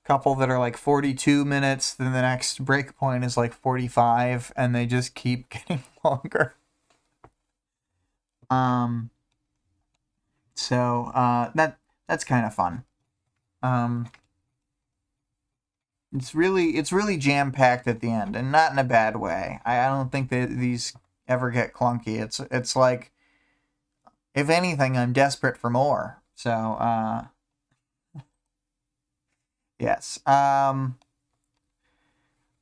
couple that are like 42 minutes, then the next break point is like 45, and they just keep getting longer. So that's kind of fun. It's really jam-packed at the end, and not in a bad way. I don't think that these ever get clunky. It's like, if anything, I'm desperate for more. So yes.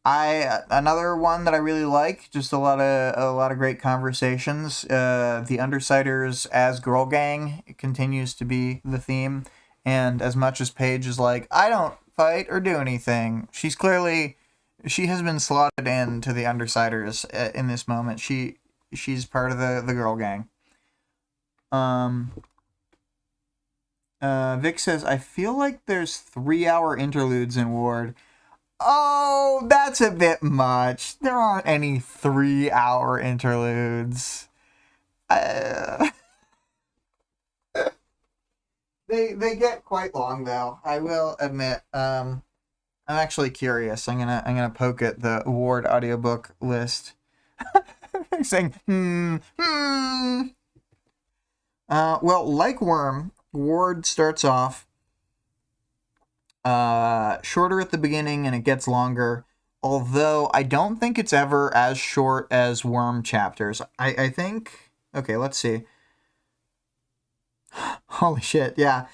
Another one that I really like, just a lot of great conversations. The Undersiders as Girl Gang continues to be the theme, and as much as Paige is like, I don't fight or do anything, she has been slotted into the Undersiders in this moment. She's part of the Girl Gang. Vic says, I feel like there's 3-hour interludes in Ward. Oh, that's a bit much. There aren't any 3-hour interludes. They get quite long, though. I will admit. I'm actually curious. I'm gonna poke at the Ward audiobook list. Saying well, like Worm, Ward starts off shorter at the beginning and it gets longer. Although I don't think it's ever as short as Worm chapters. I think. Okay, let's see. Holy shit, yeah.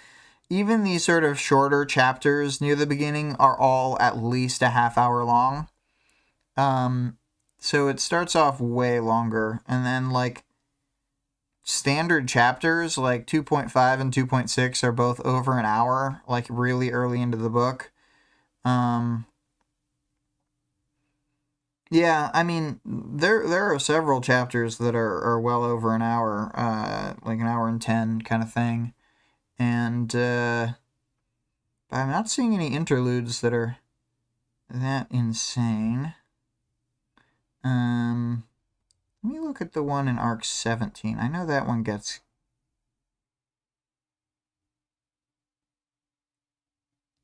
Even these sort of shorter chapters near the beginning are all at least a half hour long. So it starts off way longer, and then like standard chapters like 2.5 and 2.6 are both over an hour, like really early into the book. Yeah, I mean, there are several chapters that are well over an hour, like an hour and 10 kind of thing. And I'm not seeing any interludes that are that insane. Let me look at the one in Arc 17. I know that one gets...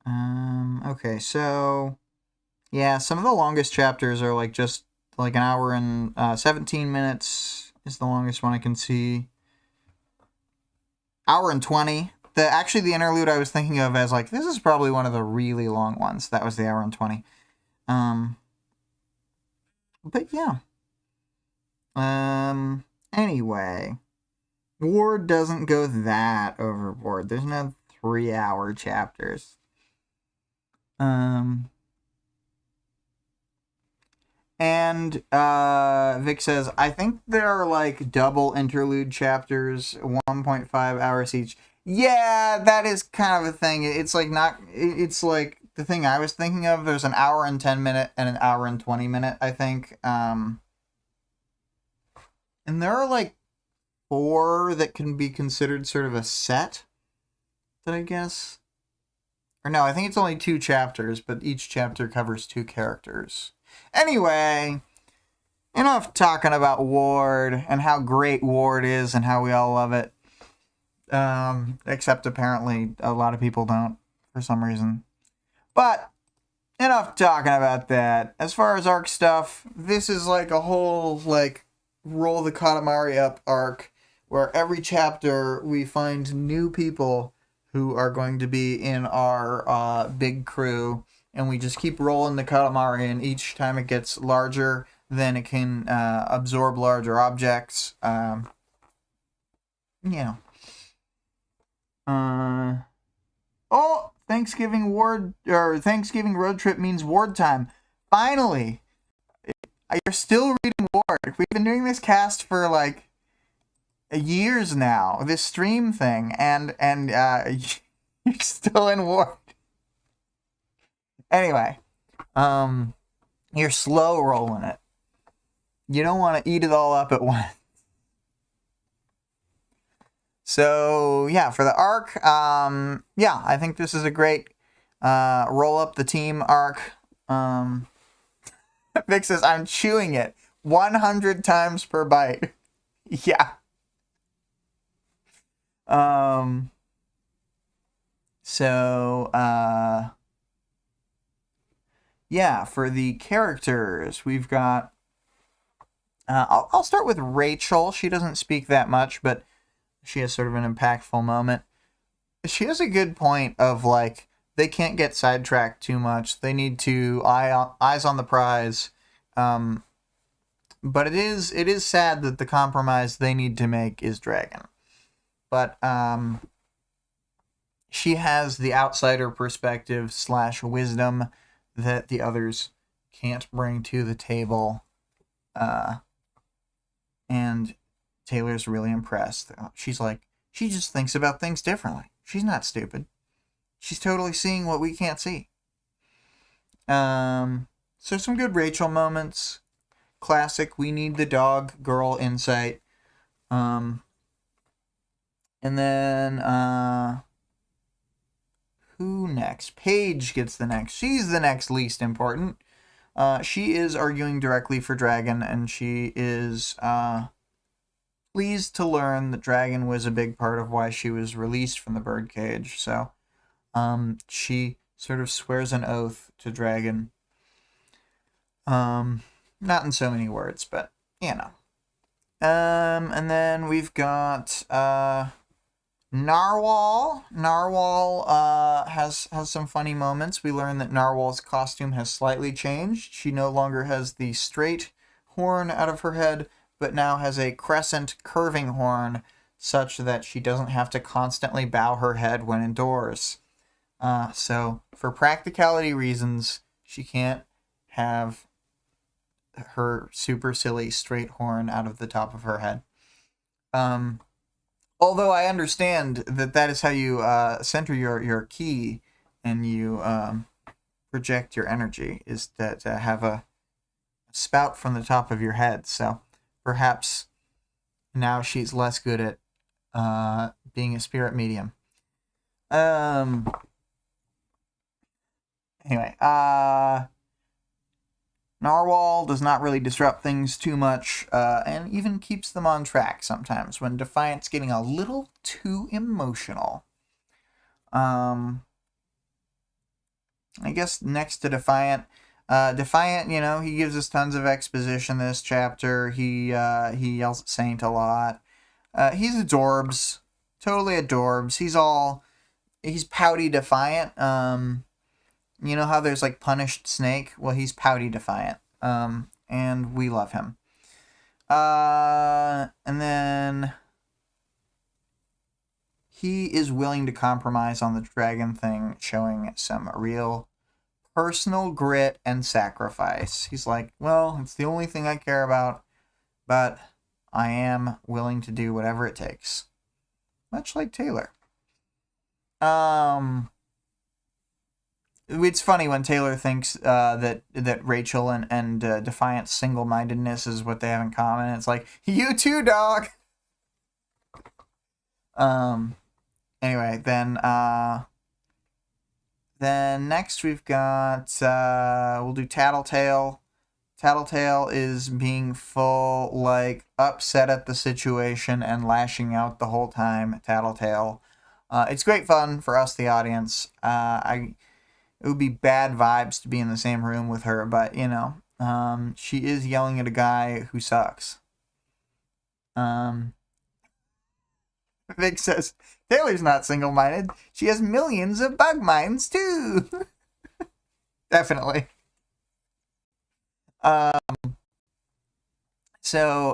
okay, so... yeah, some of the longest chapters are like just like an hour and 17 minutes is the longest one I can see. Hour and 20. Actually, the interlude I was thinking of as like, this is probably one of the really long ones. That was the hour and 20. But yeah. Anyway. Ward doesn't go that overboard. There's no 3-hour chapters. And Vic says, I think there are like double interlude chapters, 1.5 hours each. Yeah, that is kind of a thing. It's like it's like the thing I was thinking of. There's an hour and 10 minute and an hour and 20 minute, I think. And there are like 4 that can be considered sort of a set, that I guess. Or no, I think it's only 2 chapters, but each chapter covers 2 characters. Anyway, enough talking about Ward and how great Ward is and how we all love it. Except apparently a lot of people don't for some reason. But enough talking about that. As far as arc stuff, this is like a whole like roll the Katamari up arc where every chapter we find new people who are going to be in our big crew. And we just keep rolling the Katamari, and each time it gets larger, then it can absorb larger objects. Yeah. Oh, Thanksgiving road trip means Ward time. Finally, you're still reading Ward. We've been doing this cast for like years now. This stream thing, and you're still in Ward. Anyway, you're slow rolling it. You don't want to eat it all up at once. So, yeah, for the arc, yeah, I think this is a great roll up the team arc. Vic says, I'm chewing it 100 times per bite. Yeah. So, yeah, for the characters, we've got... I'll start with Rachel. She doesn't speak that much, but she has sort of an impactful moment. She has a good point of, like, they can't get sidetracked too much. They need to eyes on the prize. But it is sad that the compromise they need to make is Dragon. But she has the outsider perspective / wisdom that the others can't bring to the table. And Taylor's really impressed. She's like, she just thinks about things differently. She's not stupid. She's totally seeing what we can't see. So some good Rachel moments. Classic, we need the dog girl insight. And then, who next? Paige gets the next. She's the next least important. She is arguing directly for Dragon, and she is pleased to learn that Dragon was a big part of why she was released from the birdcage. So she sort of swears an oath to Dragon. Not in so many words, but, you know. And then we've got Narwhal. Narwhal has some funny moments. We learn that Narwhal's costume has slightly changed. She no longer has the straight horn out of her head, but now has a crescent curving horn, such that she doesn't have to constantly bow her head when indoors. So, for practicality reasons, she can't have her super silly straight horn out of the top of her head. Although I understand that is how you center your ki and you project your energy, is to have a spout from the top of your head. So perhaps now she's less good at being a spirit medium. Anyway, Narwhal does not really disrupt things too much, and even keeps them on track sometimes when Defiant's getting a little too emotional. I guess next to Defiant, you know, he gives us tons of exposition this chapter. He yells at Saint a lot. He's adorbs, totally adorbs. He's pouty Defiant. You know how there's, like, punished Snake? Well, he's pouty Defiant. And we love him. And then he is willing to compromise on the Dragon thing, showing some real personal grit and sacrifice. He's like, well, it's the only thing I care about, but I am willing to do whatever it takes. Much like Taylor. It's funny when Taylor thinks that Rachel and Defiant's single-mindedness is what they have in common. It's like, you too, dog! Anyway, then next we've got, we'll do Tattletale. Tattletale is being full, like, upset at the situation and lashing out the whole time. Tattletale. It's great fun for us, the audience. It would be bad vibes to be in the same room with her, but, you know, she is yelling at a guy who sucks. Vic says, Taylor's not single-minded. She has millions of bug minds, too. Definitely. So,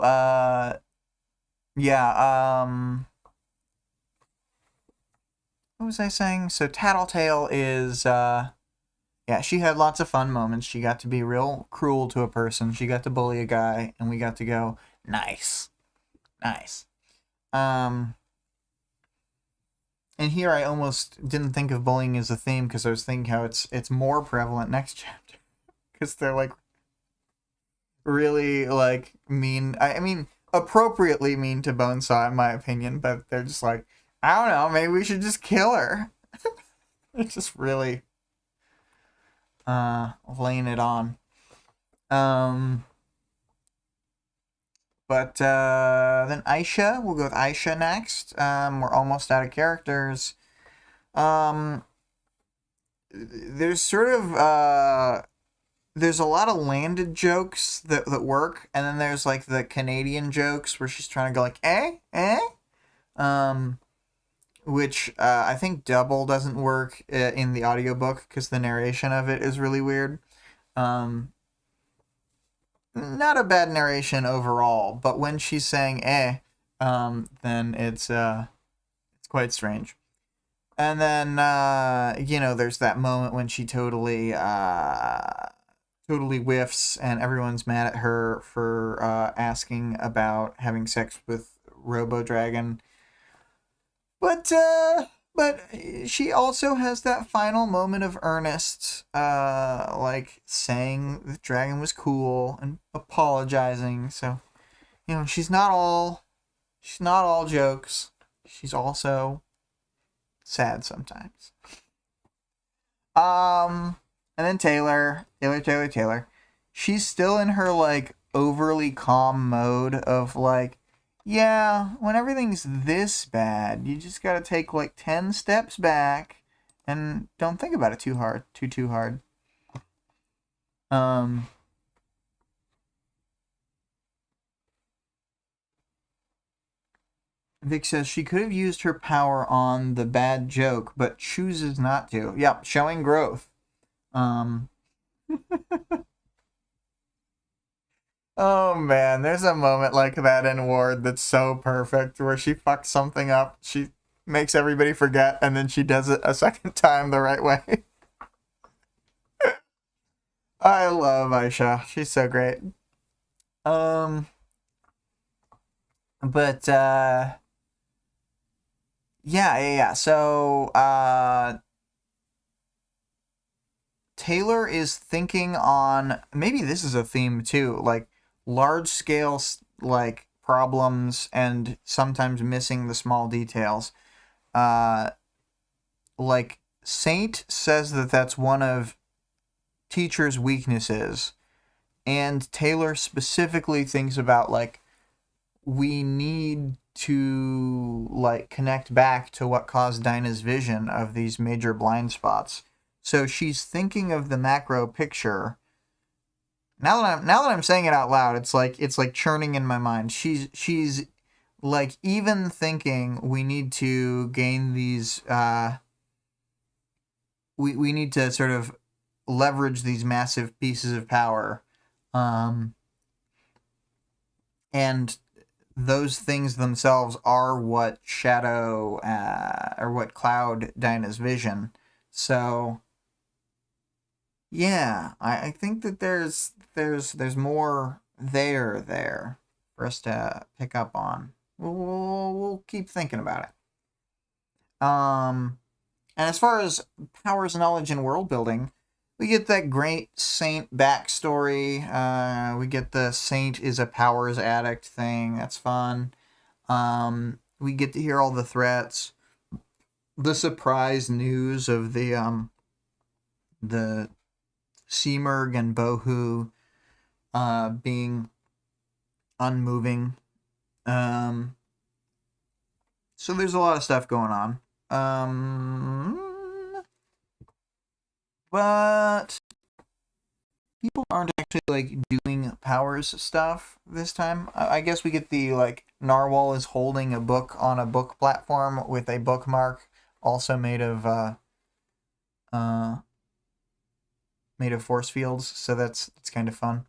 yeah, what was I saying? So Tattletale is, yeah, she had lots of fun moments. She got to be real cruel to a person. She got to bully a guy, and we got to go, nice. Nice. And here I almost didn't think of bullying as a theme, because I was thinking how it's more prevalent next chapter. Because they're, like, really, like, mean. I mean, appropriately mean to Bonesaw, in my opinion, but they're just like, I don't know, maybe we should just kill her. It's just really laying it on. But then Aisha, we'll go with Aisha next. We're almost out of characters. There's sort of there's a lot of landed jokes that work, and then there's, like, the Canadian jokes where she's trying to go like, eh? which I think double doesn't work in the audiobook because the narration of it is really weird. Not a bad narration overall, but when she's saying then it's quite strange. And then there's that moment when she totally whiffs, and everyone's mad at her for asking about having sex with Robo Dragon. But she also has that final moment of earnest, like saying the dragon was cool and apologizing. So, she's not all jokes. She's also sad sometimes. And then Taylor. She's still in her like overly calm mode of like, yeah, when everything's this bad, you just gotta take like 10 steps back and don't think about it too hard. Vic says she could have used her power on the bad joke, but chooses not to. Yep, showing growth. Oh man, there's a moment like that in Ward that's so perfect where she fucks something up, she makes everybody forget, and then she does it a second time the right way. I love Aisha. She's so great. But yeah. So Taylor is thinking on, maybe this is a theme too, like large scale like problems and sometimes missing the small details. Like Saint says that's one of Teacher's weaknesses, and Taylor specifically thinks about like we need to like connect back to what caused Dinah's vision of these major blind spots. So she's thinking of the macro picture. Now that I'm saying it out loud, it's like churning in my mind. She's like even thinking we need to gain these we need to sort of leverage these massive pieces of power. And those things themselves are what shadow or what cloud Dinah's vision. So yeah, I think that there's more there for us to pick up on. We'll keep thinking about it. And as far as powers, knowledge, and world building, we get that great Saint backstory. We get the Saint is a powers addict thing. That's fun. We get to hear all the threats. The surprise news of the Seamerg and Bohu being unmoving. So there's a lot of stuff going on. But people aren't actually like doing powers stuff this time. I guess we get the like Narwhal is holding a book on a book platform with a bookmark, also made of force fields. So it's kind of fun.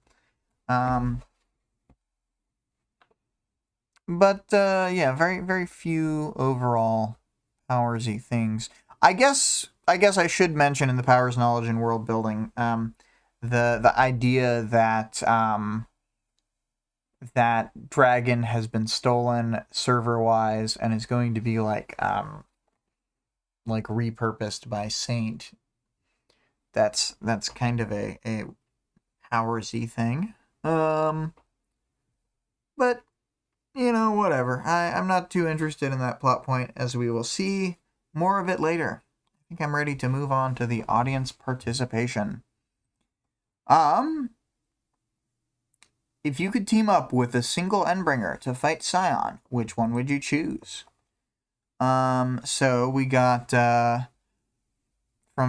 But yeah, very very few overall powersy things. I guess I should mention in the powers, knowledge, and world building, the idea that that dragon has been stolen server wise and is going to be like repurposed by Saint. That's kind of a powersy thing. But whatever. I'm not too interested in that plot point, as we will see more of it later. I think I'm ready to move on to the audience participation. If you could team up with a single Endbringer to fight Scion, which one would you choose? So we got from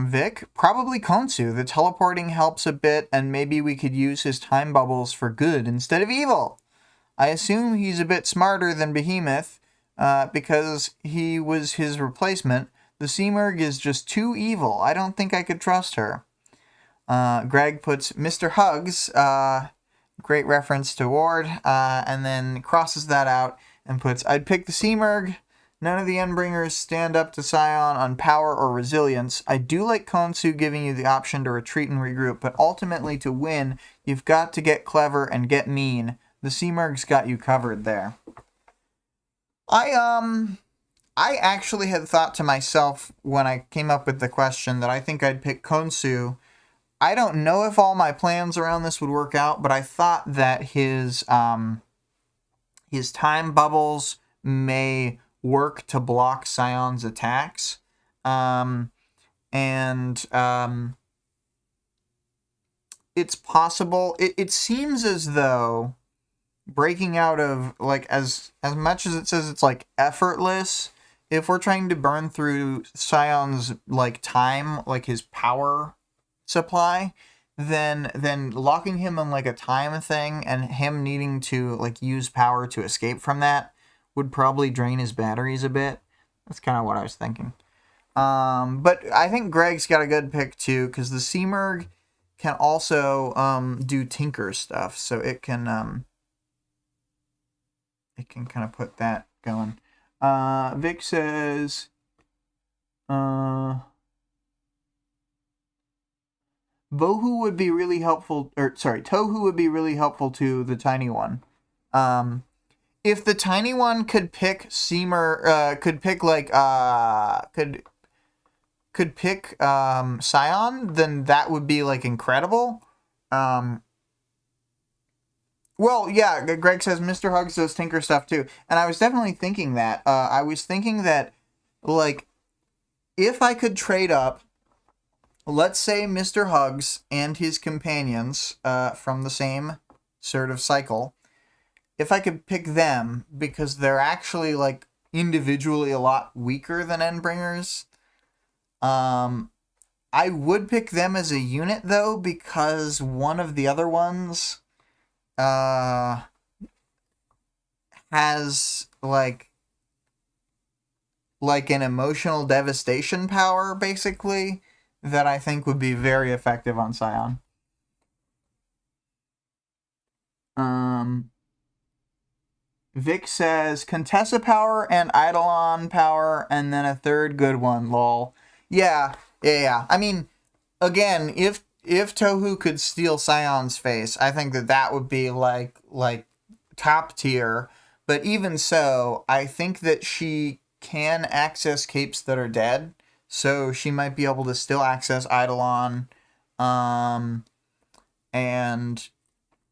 Vic, probably Konsu. The teleporting helps a bit, and maybe we could use his time bubbles for good instead of evil. I assume he's a bit smarter than Behemoth, because he was his replacement. The Seamerg is just too evil. I don't think I could trust her. Greg puts Mr. Hugs, great reference to Ward, and then crosses that out and puts, I'd pick the Seamerg. None of the Endbringers stand up to Scion on power or resilience. I do like Khonsu giving you the option to retreat and regroup, but ultimately to win, you've got to get clever and get mean. The Seamerg's got you covered there. I actually had thought to myself when I came up with the question that I think I'd pick Khonsu. I don't know if all my plans around this would work out, but I thought that his time bubbles may work to block Scion's attacks. It's possible. It seems as though breaking out of, like, as much as it says it's, like, effortless, if we're trying to burn through Scion's, like, time, like, his power supply, then locking him on, like, a time thing and him needing to, like, use power to escape from that would probably drain his batteries a bit. That's kind of what I was thinking. But I think Greg's got a good pick, too, because the Seamerg can also do Tinker stuff, so it can kind of put that going. Vic says, Bohu would be really helpful, Tohu would be really helpful to the tiny one. If the tiny one could pick could pick Scion, then that would be, like, incredible. Well, yeah, Greg says Mr. Hugs does Tinker stuff too. And I was definitely thinking that. I was thinking that, like, if I could trade up, let's say Mr. Hugs and his companions from the same sort of cycle, if I could pick them, because they're actually, like, individually a lot weaker than Endbringers, I would pick them as a unit, though, because one of the other ones has, like an emotional devastation power, basically, that I think would be very effective on Scion. Vic says Contessa power and Eidolon power, and then a third good one, lol. Yeah. I mean, again, if Tohu could steal Scion's face, I think that would be, like top tier. But even so, I think that she can access capes that are dead, so she might be able to still access Eidolon, and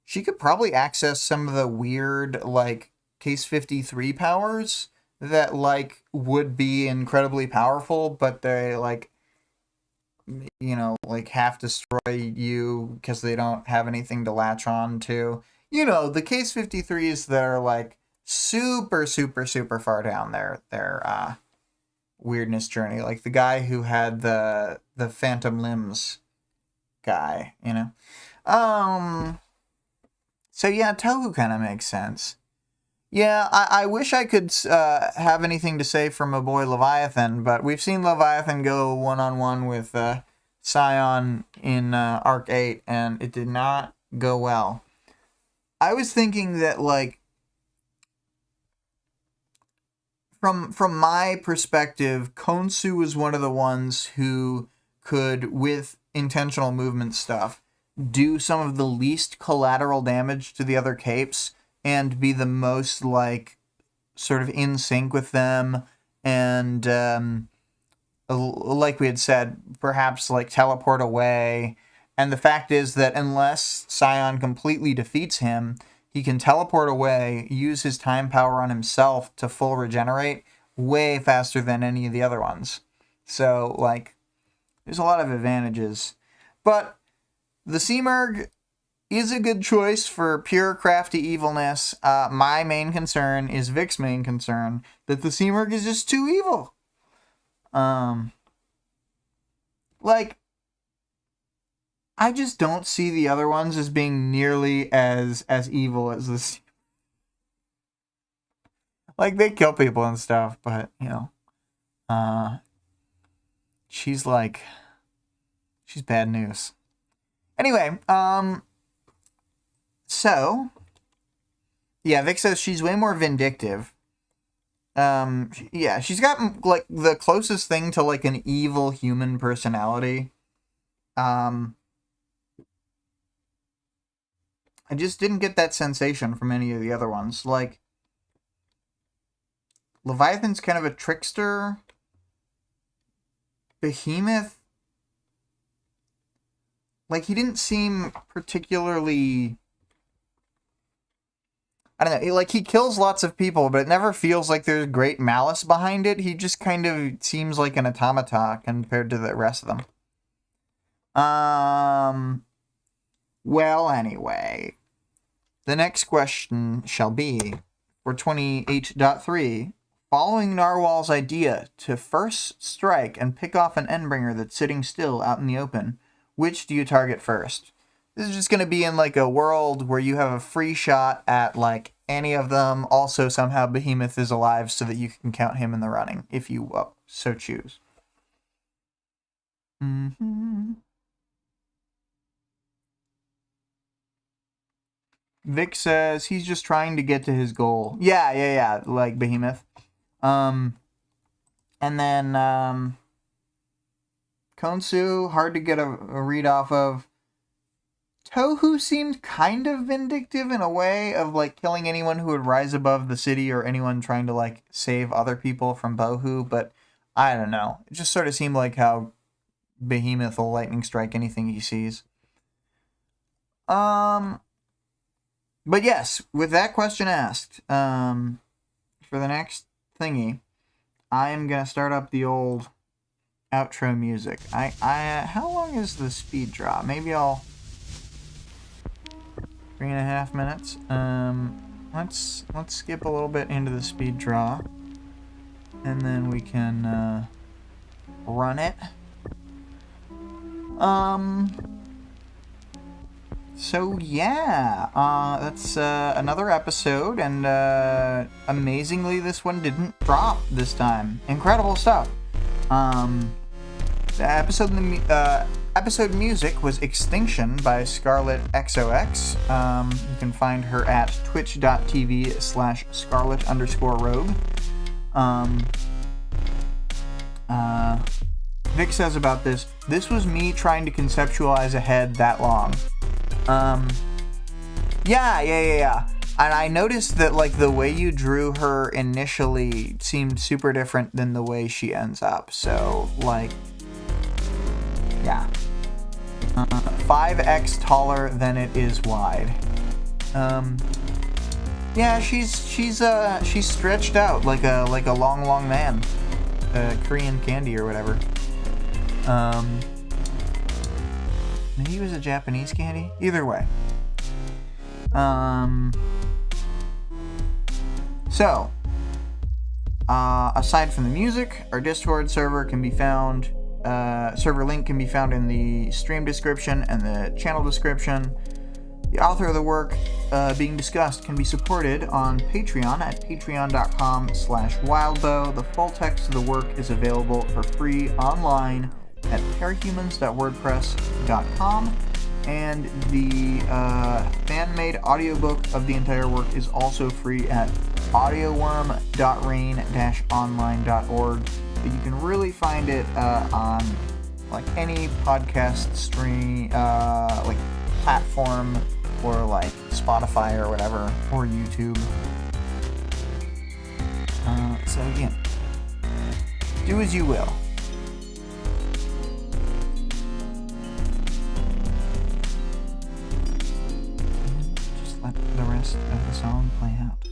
she could probably access some of the weird, like, Case 53 powers that, like, would be incredibly powerful, but they, like, you know, like, half destroy you because they don't have anything to latch on to. You know, the Case 53s that are, like, super, super, super far down their weirdness journey. Like the guy who had the phantom limbs guy, you know? So yeah, Tohu kind of makes sense. Yeah, I wish I could have anything to say for my boy Leviathan, but we've seen Leviathan go one-on-one with Scion in Arc 8, and it did not go well. I was thinking that, like, from my perspective, Khonsu was one of the ones who could, with intentional movement stuff, do some of the least collateral damage to the other capes and be the most, like, sort of in sync with them, and like we had said, perhaps, like, teleport away. And the fact is that unless Scion completely defeats him, he can teleport away, use his time power on himself to full regenerate way faster than any of the other ones. So, like, there's a lot of advantages. But the Seamerg is a good choice for pure crafty evilness. My main concern is Vic's main concern, that the Seamerg is just too evil. Like, I just don't see the other ones as being nearly as evil as this. Like, they kill people and stuff, but, you know, she's bad news. Anyway, so, yeah, Vic says she's way more vindictive. Yeah, she's got, like, the closest thing to, like, an evil human personality. I just didn't get that sensation from any of the other ones. Like, Leviathan's kind of a trickster. Behemoth, like, he didn't seem particularly... I don't know, like, he kills lots of people, but it never feels like there's great malice behind it. He just kind of seems like an automata compared to the rest of them. Well, anyway. The next question shall be, for 28.3, following Narwhal's idea to first strike and pick off an Endbringer that's sitting still out in the open, which do you target first? This is just going to be in, like, a world where you have a free shot at, like, any of them. Also, somehow Behemoth is alive so that you can count him in the running, if you so choose. Vic says he's just trying to get to his goal. Yeah, like Behemoth. And then, Konsu, hard to get a read off of. Tohu seemed kind of vindictive in a way of, like, killing anyone who would rise above the city or anyone trying to, like, save other people from Bohu, but I don't know. It just sort of seemed like how Behemoth will lightning strike anything he sees. But yes, with that question asked, for the next thingy, I am going to start up the old outro music. How long is the speed draw? Maybe I'll... 3.5 minutes. Let's skip a little bit into the speed draw, and then we can run it. So yeah, that's another episode, and amazingly, this one didn't drop this time. Incredible stuff. The episode music was Extinction by ScarlettXOX. You can find her at twitch.tv/Scarlett_Rogue. Vic says about this was me trying to conceptualize a head that long. Yeah. And I noticed that, like, the way you drew her initially seemed super different than the way she ends up. So, like, yeah. 5x taller than it is wide. Yeah, she's stretched out like a long man. Korean candy or whatever. Maybe it was a Japanese candy? Either way. So, aside from the music, our Discord server can be found, server link can be found in the stream description and the channel description. The author of the work being discussed can be supported on Patreon at patreon.com/wildbow. The full text of the work is available for free online at parahumans.wordpress.com, and the fan-made audiobook of the entire work is also free at audioworm.rain-online.org. But you can really find it on, like, any podcast stream, like, platform, or like Spotify or whatever, or YouTube. So again, do as you will. Just let the rest of the song play out.